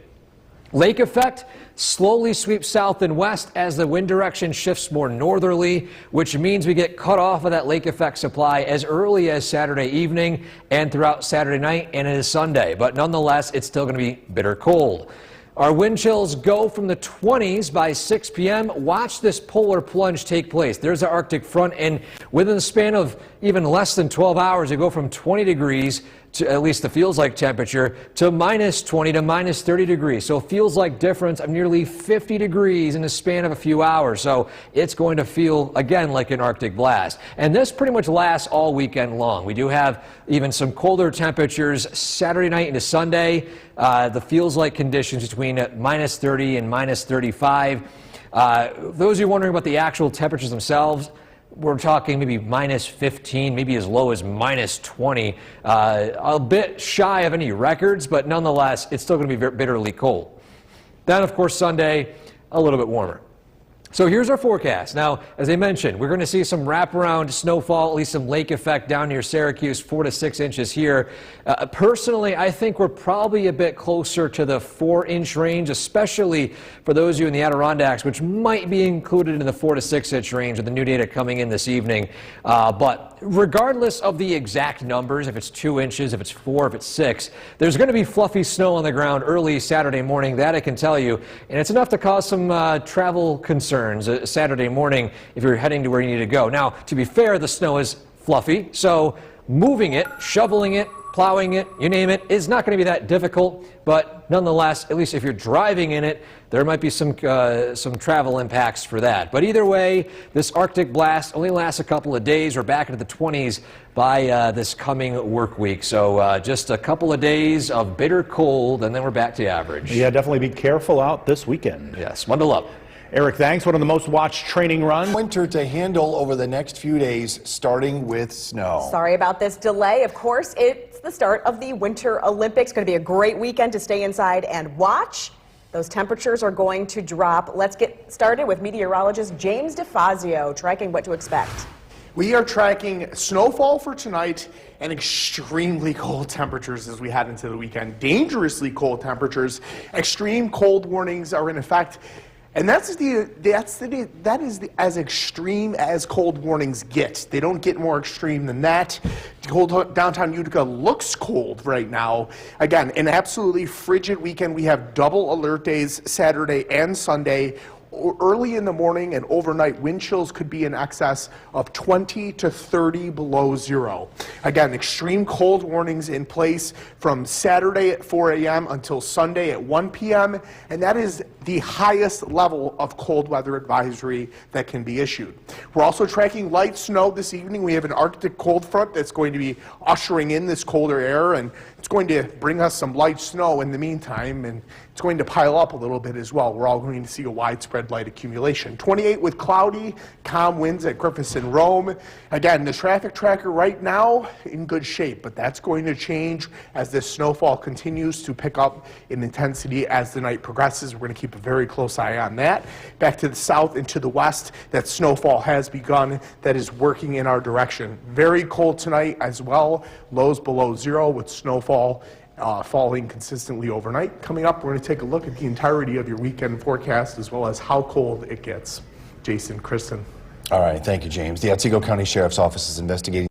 Lake effect slowly sweeps south and west as the wind direction shifts more northerly, which means we get cut off of that lake effect supply as early as Saturday evening and throughout Saturday night and into Sunday. But nonetheless, it's still going to be bitter cold. Our wind chills go from the 20s by 6 p.m. Watch this polar plunge take place. There's the Arctic front, and within the span of even less than 12 hours, they go from 20 degrees to, at least the feels like temperature, to minus 20 to minus 30 degrees. So it feels like difference of nearly 50 degrees in the span of a few hours. So it's going to feel, again, like an Arctic blast. And this pretty much lasts all weekend long. We do have even some colder temperatures Saturday night into Sunday. The feels like conditions between minus 30 and minus 35. Those of you wondering about the actual temperatures themselves, we're talking maybe minus 15, maybe as low as minus 20. A bit shy of any records, but nonetheless, it's still going to be bitterly cold. Then, of course, Sunday, a little bit warmer. So here's our forecast. Now, as I mentioned, we're going to see some wraparound snowfall, at least some lake effect down near Syracuse, 4 to 6 inches here. Personally, I think we're probably a bit closer to the 4-inch range, especially for those of you in the Adirondacks, which might be included in the 4 to 6 inch range with the new data coming in this evening. But regardless of the exact numbers, if it's 2 inches, if it's 4, if it's 6, there's going to be fluffy snow on the ground early Saturday morning, that I can tell you. And it's enough to cause some travel concerns Saturday morning if you're heading to where you need to go. Now, to be fair, the snow is fluffy, so moving it, shoveling it, plowing it, you name it, is not going to be that difficult. But nonetheless, at least if you're driving in it, there might be some travel impacts for that. But either way, this Arctic blast only lasts a couple of days. We're back into the 20s by this coming work week. So just a couple of days of bitter cold, and then we're back to average. Yeah, definitely be careful out this weekend. Yes, bundle up. Eric, thanks. One of the most watched training runs. Winter to handle over the next few days, starting with snow. Sorry about this delay. Of course, it's the start of the Winter Olympics. Going to be a great weekend to stay inside and watch. Those temperatures are going to drop. Let's get started with meteorologist James DeFazio tracking what to expect. We are tracking snowfall for tonight and extremely cold temperatures as we head into the weekend. Dangerously cold temperatures. Extreme cold warnings are in effect. And that is as extreme as cold warnings get. They don't get more extreme than that. Downtown Utica looks cold right now. Again, an absolutely frigid weekend. We have double alert days Saturday and Sunday. Early in the morning and overnight, wind chills could be in excess of 20 to 30 below zero. Again, extreme cold warnings in place from Saturday at 4 a.m. until Sunday at 1 p.m. And that is the highest level of cold weather advisory that can be issued. We're also tracking light snow this evening. We have an Arctic cold front that's going to be ushering in this colder air, and it's going to bring us some light snow in the meantime, and it's going to pile up a little bit as well. We're all going to see a widespread light accumulation. 28 with cloudy, calm winds at Griffiths and Rome. Again, the traffic tracker right now in good shape, but that's going to change as this snowfall continues to pick up in intensity as the night progresses. We're going to keep a very close eye on that. Back to the south and to the west, that snowfall has begun. That is working in our direction. Very cold tonight as well. Lows below zero with snowfall falling consistently overnight. Coming up, we're going to take a look at the entirety of your weekend forecast as well as how cold it gets. Jason, Kristen. All right, thank you, James. The Otsego County Sheriff's Office is investigating.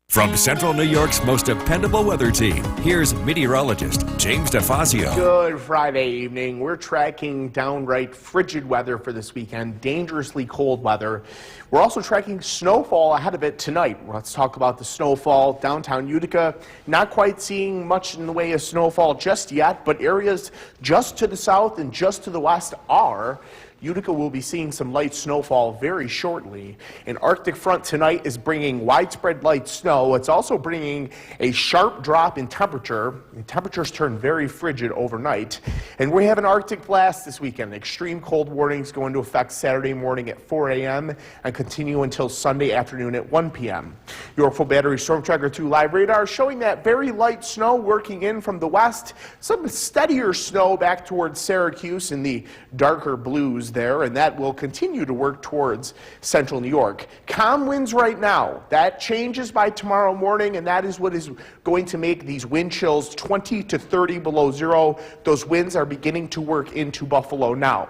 From Central New York's most dependable weather team, here's meteorologist James DeFazio. Good Friday evening. We're tracking downright frigid weather for this weekend, dangerously cold weather. We're also tracking snowfall ahead of it tonight. Let's talk about the snowfall. Downtown Utica, not quite seeing much in the way of snowfall just yet, but areas just to the south and just to the west are. Utica will be seeing some light snowfall very shortly. An Arctic front tonight is bringing widespread light snow. It's also bringing a sharp drop in temperature. Temperatures turn very frigid overnight. And we have an Arctic blast this weekend. Extreme cold warnings go into effect Saturday morning at 4 a.m. and continue until Sunday afternoon at 1 p.m. Yorkville Battery Storm Tracker 2 live radar showing that very light snow working in from the west. Some steadier snow back towards Syracuse in the darker blues there, and that will continue to work towards central New York. Calm winds right now. That changes by tomorrow morning, and that is what is going to make these wind chills 20 to 30 below zero. Those winds are beginning to work into Buffalo now.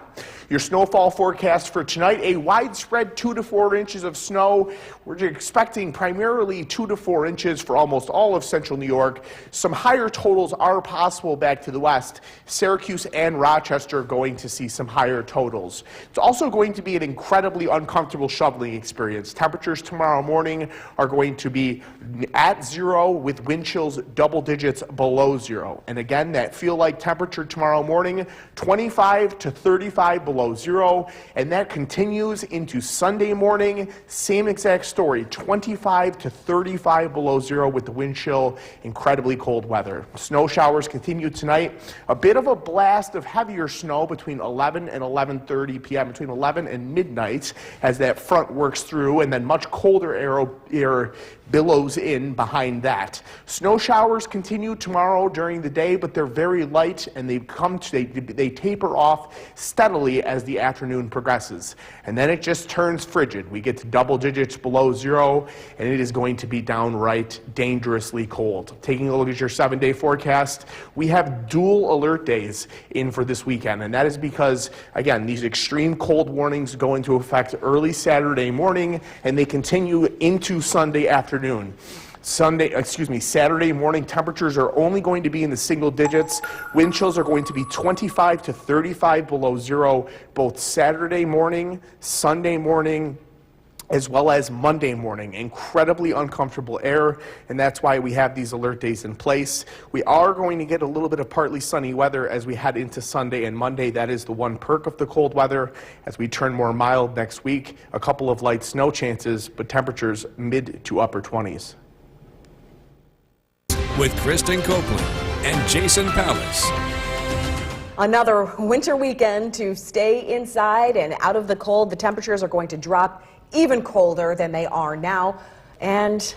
Your snowfall forecast for tonight, a widespread 2 to 4 inches of snow. We're expecting primarily 2 to 4 inches for almost all of central New York. Some higher totals are possible back to the west. Syracuse and Rochester are going to see some higher totals. It's also going to be an incredibly uncomfortable shoveling experience. Temperatures tomorrow morning are going to be at zero with wind chills double digits below zero. And again, that feel-like temperature tomorrow morning, 25 to 35 below zero, and that continues into Sunday morning. Same exact story, 25 to 35 below zero with the wind chill, incredibly cold weather. Snow showers continue tonight. A bit of a blast of heavier snow between 11 and 11:30 p.m., between 11 and midnight as that front works through, and then much colder air billows in behind that. Snow showers continue tomorrow during the day, but they're very light, and they taper off steadily as the afternoon progresses. And then it just turns frigid. We get to double digits below zero, and it is going to be downright dangerously cold. Taking a look at your 7-day forecast, we have dual alert days in for this weekend, and that is because, again, these extreme cold warnings go into effect early Saturday morning, and they continue into Sunday afternoon. Saturday morning temperatures are only going to be in the single digits. Wind chills are going to be 25 to 35 below zero, both Saturday morning, Sunday morning, as well as Monday morning. Incredibly uncomfortable air, and that's why we have these alert days in place. We are going to get a little bit of partly sunny weather as we head into Sunday and Monday. That is the one perk of the cold weather. As we turn more mild next week, a couple of light snow chances, but temperatures mid to upper 20s. With Kristen Copeland and Jason Pallas. Another winter weekend to stay inside and out of the cold. The temperatures are going to drop even colder than they are now. And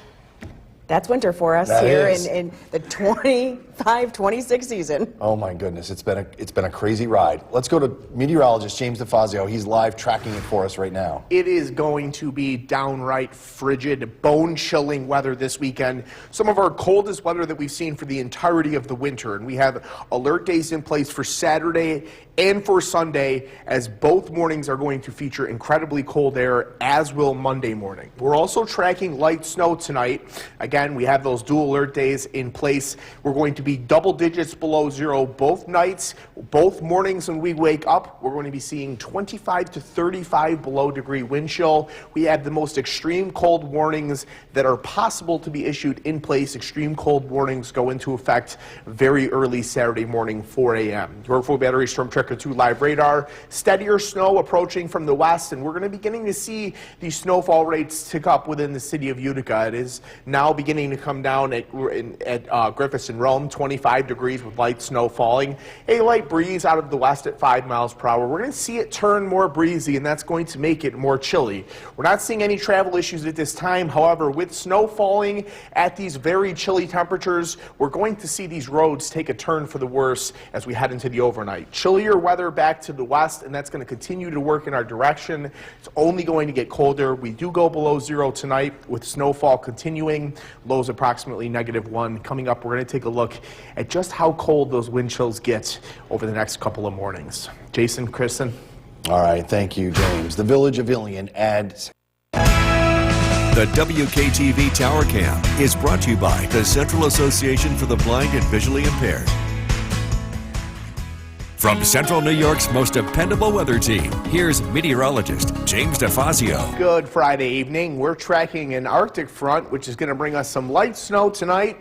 that's winter for us here in the 25-26 season. Oh my goodness, it's been a crazy ride. Let's go to meteorologist James DeFazio. He's live tracking it for us right now. It is going to be downright frigid, bone-chilling weather this weekend. Some of our coldest weather that we've seen for the entirety of the winter. And we have alert days in place for Saturday and for Sunday, as both mornings are going to feature incredibly cold air, as will Monday morning. We're also tracking light snow tonight. Again, we have those dual alert days in place. We're going to be double digits below zero both nights, both mornings when we wake up. We're going to be seeing 25 to 35 below degree wind chill. We have the most extreme cold warnings that are possible to be issued in place. Extreme cold warnings go into effect very early Saturday morning, 4 a.m. Your full battery Storm Tracker 2 live radar. Steadier snow approaching from the west, and we're going to be beginning to see these snowfall rates tick up within the city of Utica. It is now beginning to come down at Griffiths and Rome, 25 degrees with light snow falling. A light breeze out of the west at 5 miles per hour. We're going to see it turn more breezy, and that's going to make it more chilly. We're not seeing any travel issues at this time. However, with snow falling at these very chilly temperatures, we're going to see these roads take a turn for the worse as we head into the overnight. Chillier weather back to the west, and that's going to continue to work in our direction. It's only going to get colder. We do go below zero tonight with snowfall continuing. Lows approximately -1. Coming up, we're going to take a look at just how cold those wind chills get over the next couple of mornings. Jason, Kristen. All right, thank you, James. The Village of Ilion adds. The WKTV Tower Cam is brought to you by the Central Association for the Blind and Visually Impaired. From Central New York's most dependable weather team, here's meteorologist James DeFazio. Good Friday evening. We're tracking an Arctic front, which is going to bring us some light snow tonight,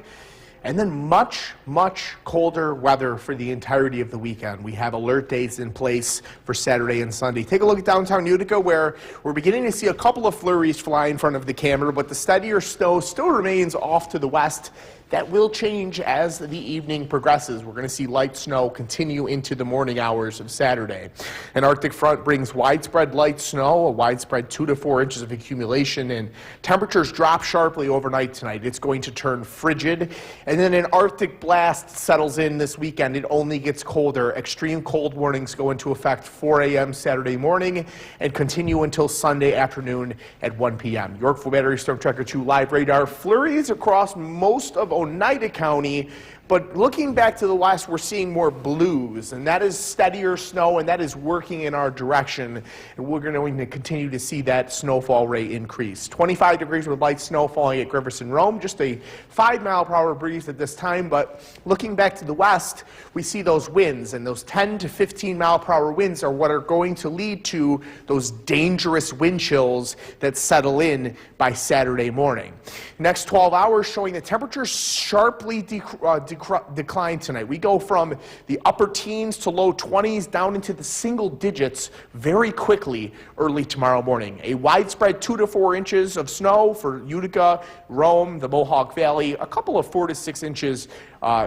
and then much, much colder weather for the entirety of the weekend. We have alert days in place for Saturday and Sunday. Take a look at downtown Utica, where we're beginning to see a couple of flurries fly in front of the camera, but the steadier snow still remains off to the west. That will change as the evening progresses. We're going to see light snow continue into the morning hours of Saturday. An Arctic front brings widespread light snow, a widespread 2 to 4 inches of accumulation, and temperatures drop sharply overnight tonight. It's going to turn frigid, and then an Arctic blast settles in this weekend. It only gets colder. Extreme cold warnings go into effect 4 a.m. Saturday morning and continue until Sunday afternoon at 1 p.m. York Full Battery Storm Tracker 2 live radar. Flurries across most of Oneida County, but looking back to the west, we're seeing more blues, and that is steadier snow, and that is working in our direction, and we're going to continue to see that snowfall rate increase. 25 degrees with light snow falling at Griffiths and Rome, just a 5 mile per hour breeze at this time, but looking back to the west, we see those winds, and those 10 to 15 mile per hour winds are what are going to lead to those dangerous wind chills that settle in by Saturday morning. Next 12 hours showing the temperatures sharply decline tonight. We go from the upper teens to low 20s down into the single digits very quickly early tomorrow morning. A widespread 2 to 4 inches of snow for Utica, Rome, the Mohawk Valley, a couple of 4 to 6 inches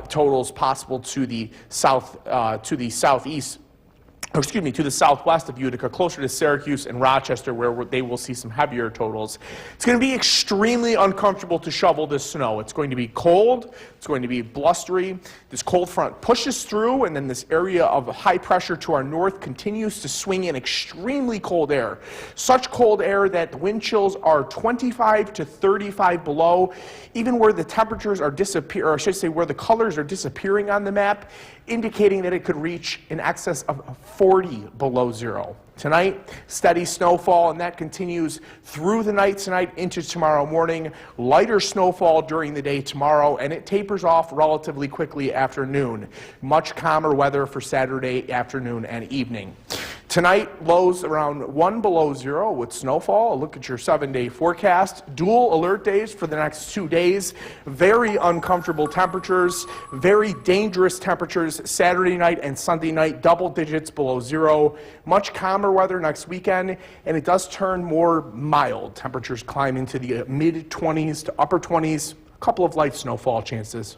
totals possible to the south, to the southeast to the southwest of Utica, closer to Syracuse and Rochester, where they will see some heavier totals. It's going to be extremely uncomfortable to shovel this snow. It's going to be cold. It's going to be blustery. This cold front pushes through, and then this area of high pressure to our north continues to swing in extremely cold air. Such cold air that the wind chills are 25 to 35 below, even where the temperatures are or I should say where the colors are disappearing on the map, indicating that it could reach in excess of 40 below zero. Tonight, steady snowfall, and that continues through the night tonight into tomorrow morning. Lighter snowfall during the day tomorrow, and it tapers off relatively quickly after noon. Much calmer weather for Saturday afternoon and evening. Tonight, lows around 1 below zero with snowfall. A look at your 7-day forecast. Dual alert days for the next 2 days. Very uncomfortable temperatures, very dangerous temperatures Saturday night and Sunday night, double digits below zero. Much calmer weather next weekend, and it does turn more mild. Temperatures climb into the mid-20s to upper 20s. A couple of light snowfall chances.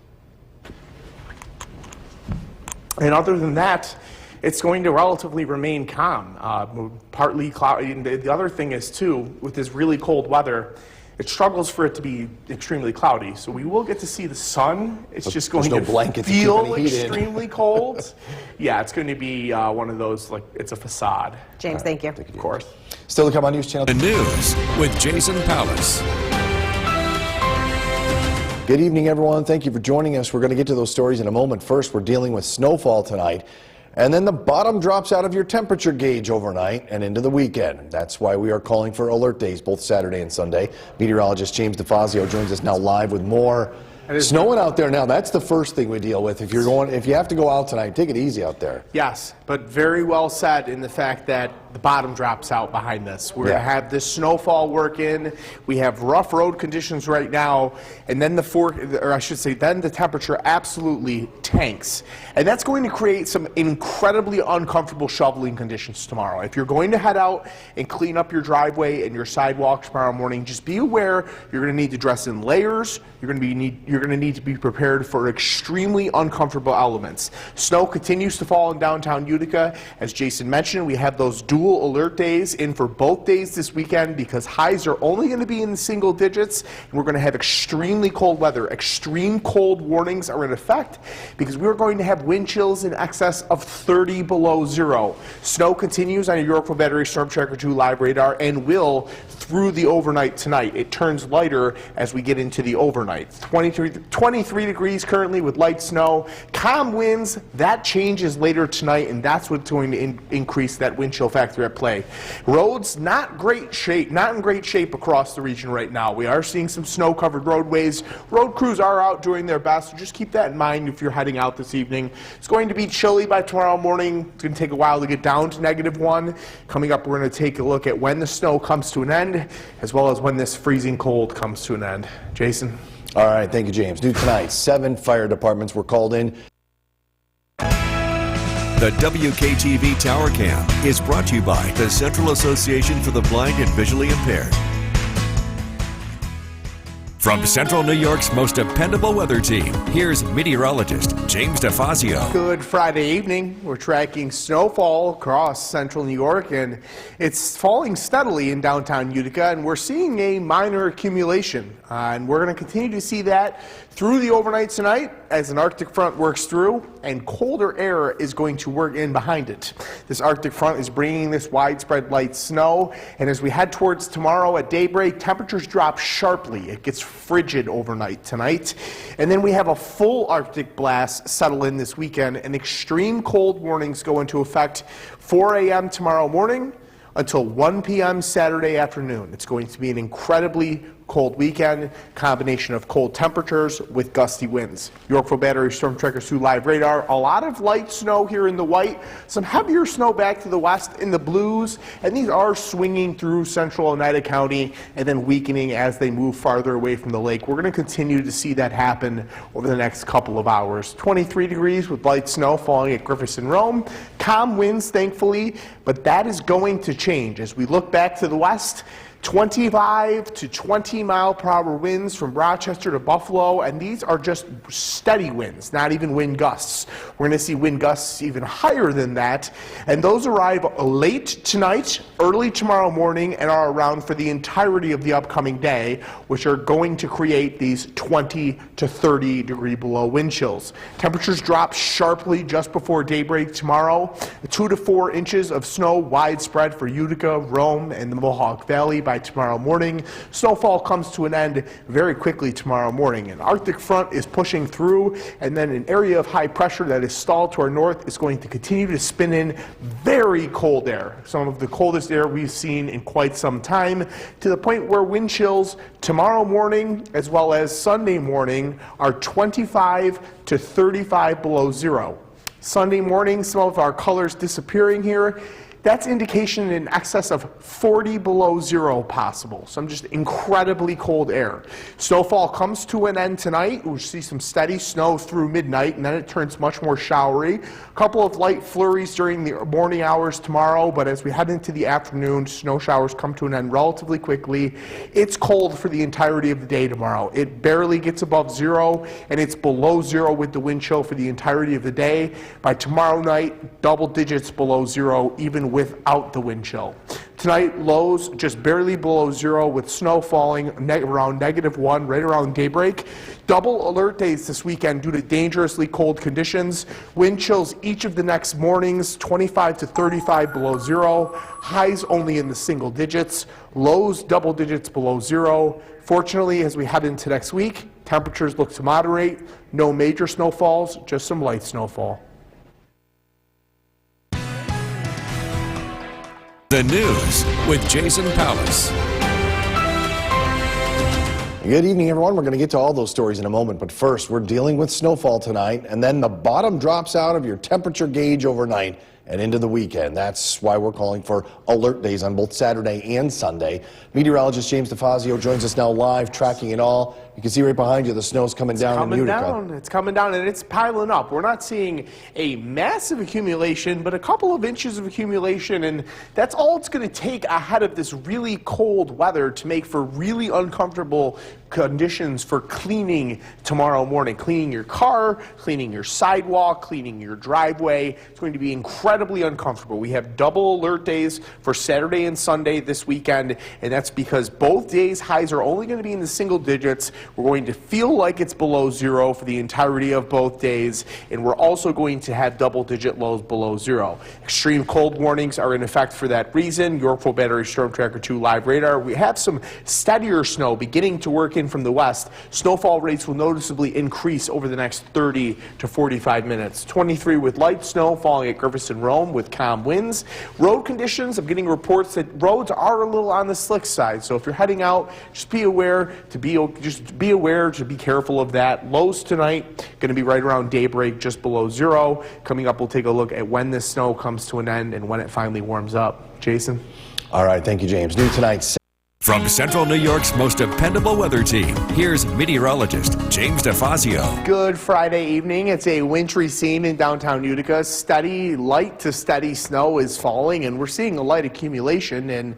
And other than that, it's going to relatively remain calm, partly cloudy. And the other thing is, too, with this really cold weather, it struggles for it to be extremely cloudy. So we will get to see the sun. It's just going to feel extremely cold. Yeah, it's going to be one of those, like, it's a facade. James, thank you. Of course. Still to come on News Channel. The news with Jason Palace. Good evening, everyone. Thank you for joining us. We're going to get to those stories in a moment. First, we're dealing with snowfall tonight. And then the bottom drops out of your temperature gauge overnight and into the weekend. That's why we are calling for alert days both Saturday and Sunday. Meteorologist James DeFazio joins us now live with more. Snowing out there now. That's the first thing we deal with. If you have to go out tonight, take it easy out there. Yes, but very well said in the fact that the bottom drops out behind this. We're going to have this snowfall work in. We have rough road conditions right now, and then then the temperature absolutely tanks. And that's going to create some incredibly uncomfortable shoveling conditions tomorrow. If you're going to head out and clean up your driveway and your sidewalk tomorrow morning, just be aware you're going to need to dress in layers. You're going to need to be prepared for extremely uncomfortable elements. Snow continues to fall in downtown Utica. As Jason mentioned, we have those dual alert days in for both days this weekend because highs are only going to be in the single digits, and we're going to have extremely cold weather. Extreme cold warnings are in effect because we're going to have wind chills in excess of 30 below zero. Snow continues on your Yorkville Battery Storm Tracker 2 live radar and will through the overnight tonight. It turns lighter as we get into the overnight. 23 degrees currently with light snow. Calm winds, that changes later tonight, and that's what's going to increase that wind chill factor at play. Roads not in great shape across the region right now. We are seeing some snow-covered roadways. Road crews are out doing their best, so just keep that in mind if you're heading out this evening. It's going to be chilly by tomorrow morning. It's going to take a while to get down to -1. Coming up, we're going to take a look at when the snow comes to an end, as well as when this freezing cold comes to an end. Jason? All right, thank you, James. New tonight, 7 fire departments were called in. The WKTV Tower Cam is brought to you by the Central Association for the Blind and Visually Impaired. From Central New York's most dependable weather team, here's meteorologist James DeFazio. Good Friday evening. We're tracking snowfall across central New York, and it's falling steadily in downtown Utica, and we're seeing a minor accumulation. And we're going to continue to see that through the overnight tonight as an Arctic front works through, and colder air is going to work in behind it. This Arctic front is bringing this widespread light snow, and as we head towards tomorrow at daybreak, temperatures drop sharply. It gets frigid overnight tonight, and then we have a full Arctic blast settle in this weekend, and extreme cold warnings go into effect 4 a.m. tomorrow morning until 1 p.m. Saturday afternoon. It's going to be an incredibly cold weekend, combination of cold temperatures with gusty winds. Yorkville Battery Storm Tracker 2 live radar, a lot of light snow here in the white, some heavier snow back to the west in the blues, and these are swinging through central Oneida County and then weakening as they move farther away from the lake. We're going to continue to see that happen over the next couple of hours. 23 degrees with light snow falling at Griffiths and Rome. Calm winds, thankfully, but that is going to change. As we look back to the west, 25 to 20 mile per hour winds from Rochester to Buffalo, and these are just steady winds, not even wind gusts. We're going to see wind gusts even higher than that, and those arrive late tonight, early tomorrow morning, and are around for the entirety of the upcoming day, which are going to create these 20 to 30 degree below wind chills. Temperatures drop sharply just before daybreak tomorrow. 2 to 4 inches of snow widespread for Utica, Rome, and the Mohawk Valley by tomorrow morning. Snowfall comes to an end very quickly tomorrow morning. An Arctic front is pushing through, and then an area of high pressure that is stalled to our north is going to continue to spin in very cold air, some of the coldest air we've seen in quite some time, to the point where wind chills tomorrow morning as well as Sunday morning are 25 to 35 below zero. Sunday morning, some of our colors disappearing here. That's indication in excess of 40 below zero possible. Some just incredibly cold air. Snowfall comes to an end tonight. We'll see some steady snow through midnight, and then it turns much more showery. A couple of light flurries during the morning hours tomorrow, but as we head into the afternoon, snow showers come to an end relatively quickly. It's cold for the entirety of the day tomorrow. It barely gets above zero, and it's below zero with the wind chill for the entirety of the day. By tomorrow night, double digits below zero, even without the wind chill. Tonight, lows just barely below zero with snow falling around -1 right around daybreak. Double alert days this weekend due to dangerously cold conditions. Wind chills each of the next mornings, 25 to 35 below zero. Highs only in the single digits. Lows double digits below zero. Fortunately, as we head into next week, temperatures look to moderate. No major snowfalls, just some light snowfall. The news with Jason Powis. Good evening, everyone. We're going to get to all those stories in a moment, but first, we're dealing with snowfall tonight, and then the bottom drops out of your temperature gauge overnight and into the weekend. That's why we're calling for alert days on both Saturday and Sunday. Meteorologist James DeFazio joins us now live, tracking it all. You can see right behind you the snow's coming down in Utica. It's coming down, and it's piling up. We're not seeing a massive accumulation, but a couple of inches of accumulation, and that's all it's going to take ahead of this really cold weather to make for really uncomfortable conditions for cleaning tomorrow morning. Cleaning your car, cleaning your sidewalk, cleaning your driveway. It's going to be incredibly uncomfortable. We have double alert days for Saturday and Sunday this weekend, and that's because both days highs are only going to be in the single digits. We're going to feel like it's below zero for the entirety of both days, and we're also going to have double-digit lows below zero. Extreme cold warnings are in effect for that reason. Yorkville Battery Storm Tracker 2 live radar. We have some steadier snow beginning to work in from the west. Snowfall rates will noticeably increase over the next 30 to 45 minutes. 23 with light snow falling at Griffith and Rome with calm winds. Road conditions, I'm getting reports that roads are a little on the slick side, so if you're heading out, just be aware to be careful of that. Lows tonight going to be right around daybreak, just below zero. Coming up, we'll take a look at when this snow comes to an end and when it finally warms up. Jason? All right, thank you, James. New tonight. From Central New York's most dependable weather team, here's meteorologist James DeFazio. Good Friday evening. It's a wintry scene in downtown Utica. Steady, light to steady snow is falling, and we're seeing a light accumulation, and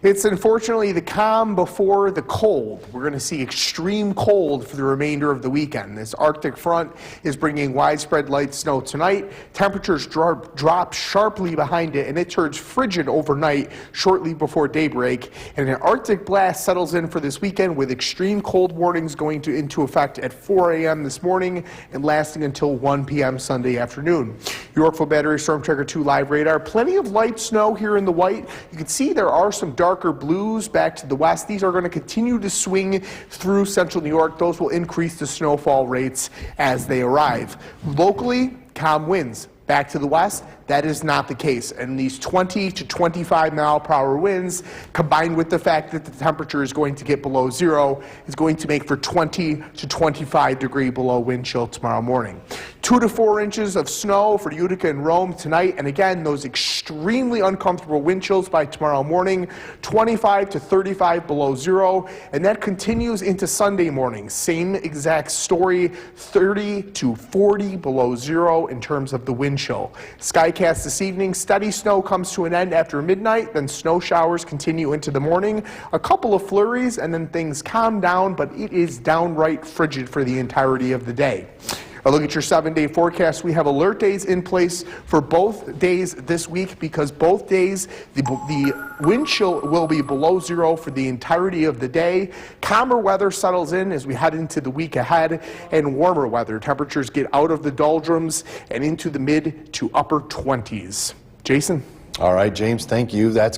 it's unfortunately the calm before the cold. We're going to see extreme cold for the remainder of the weekend. This Arctic front is bringing widespread light snow tonight. Temperatures drop sharply behind it, and it turns frigid overnight shortly before daybreak. And an Arctic blast settles in for this weekend with extreme cold warnings going into effect at 4 a.m. this morning and lasting until 1 p.m. Sunday afternoon. Yorkville Battery Storm Tracker 2 live radar. Plenty of light snow here in the white. You can see there are some darker blues back to the west. These are going to continue to swing through central New York. Those will increase the snowfall rates as they arrive. Locally, calm winds. Back to the west, that is not the case. And these 20 to 25 mile per hour winds, combined with the fact that the temperature is going to get below zero, is going to make for 20 to 25 degree below wind chill tomorrow morning. 2 to 4 inches of snow for Utica and Rome tonight. And again, those extremely uncomfortable wind chills by tomorrow morning, 25 to 35 below zero. And that continues into Sunday morning. Same exact story, 30 to 40 below zero in terms of the wind chill. Skycap forecast this evening, steady snow comes to an end after midnight, then snow showers continue into the morning. A couple of flurries, and then things calm down, but it is downright frigid for the entirety of the day. A look at your 7-day forecast. We have alert days in place for both days this week because both days the wind chill will be below zero for the entirety of the day. Calmer weather settles in as we head into the week ahead, and warmer weather. Temperatures get out of the doldrums and into the mid to upper 20s. Jason? All right, James, thank you. That's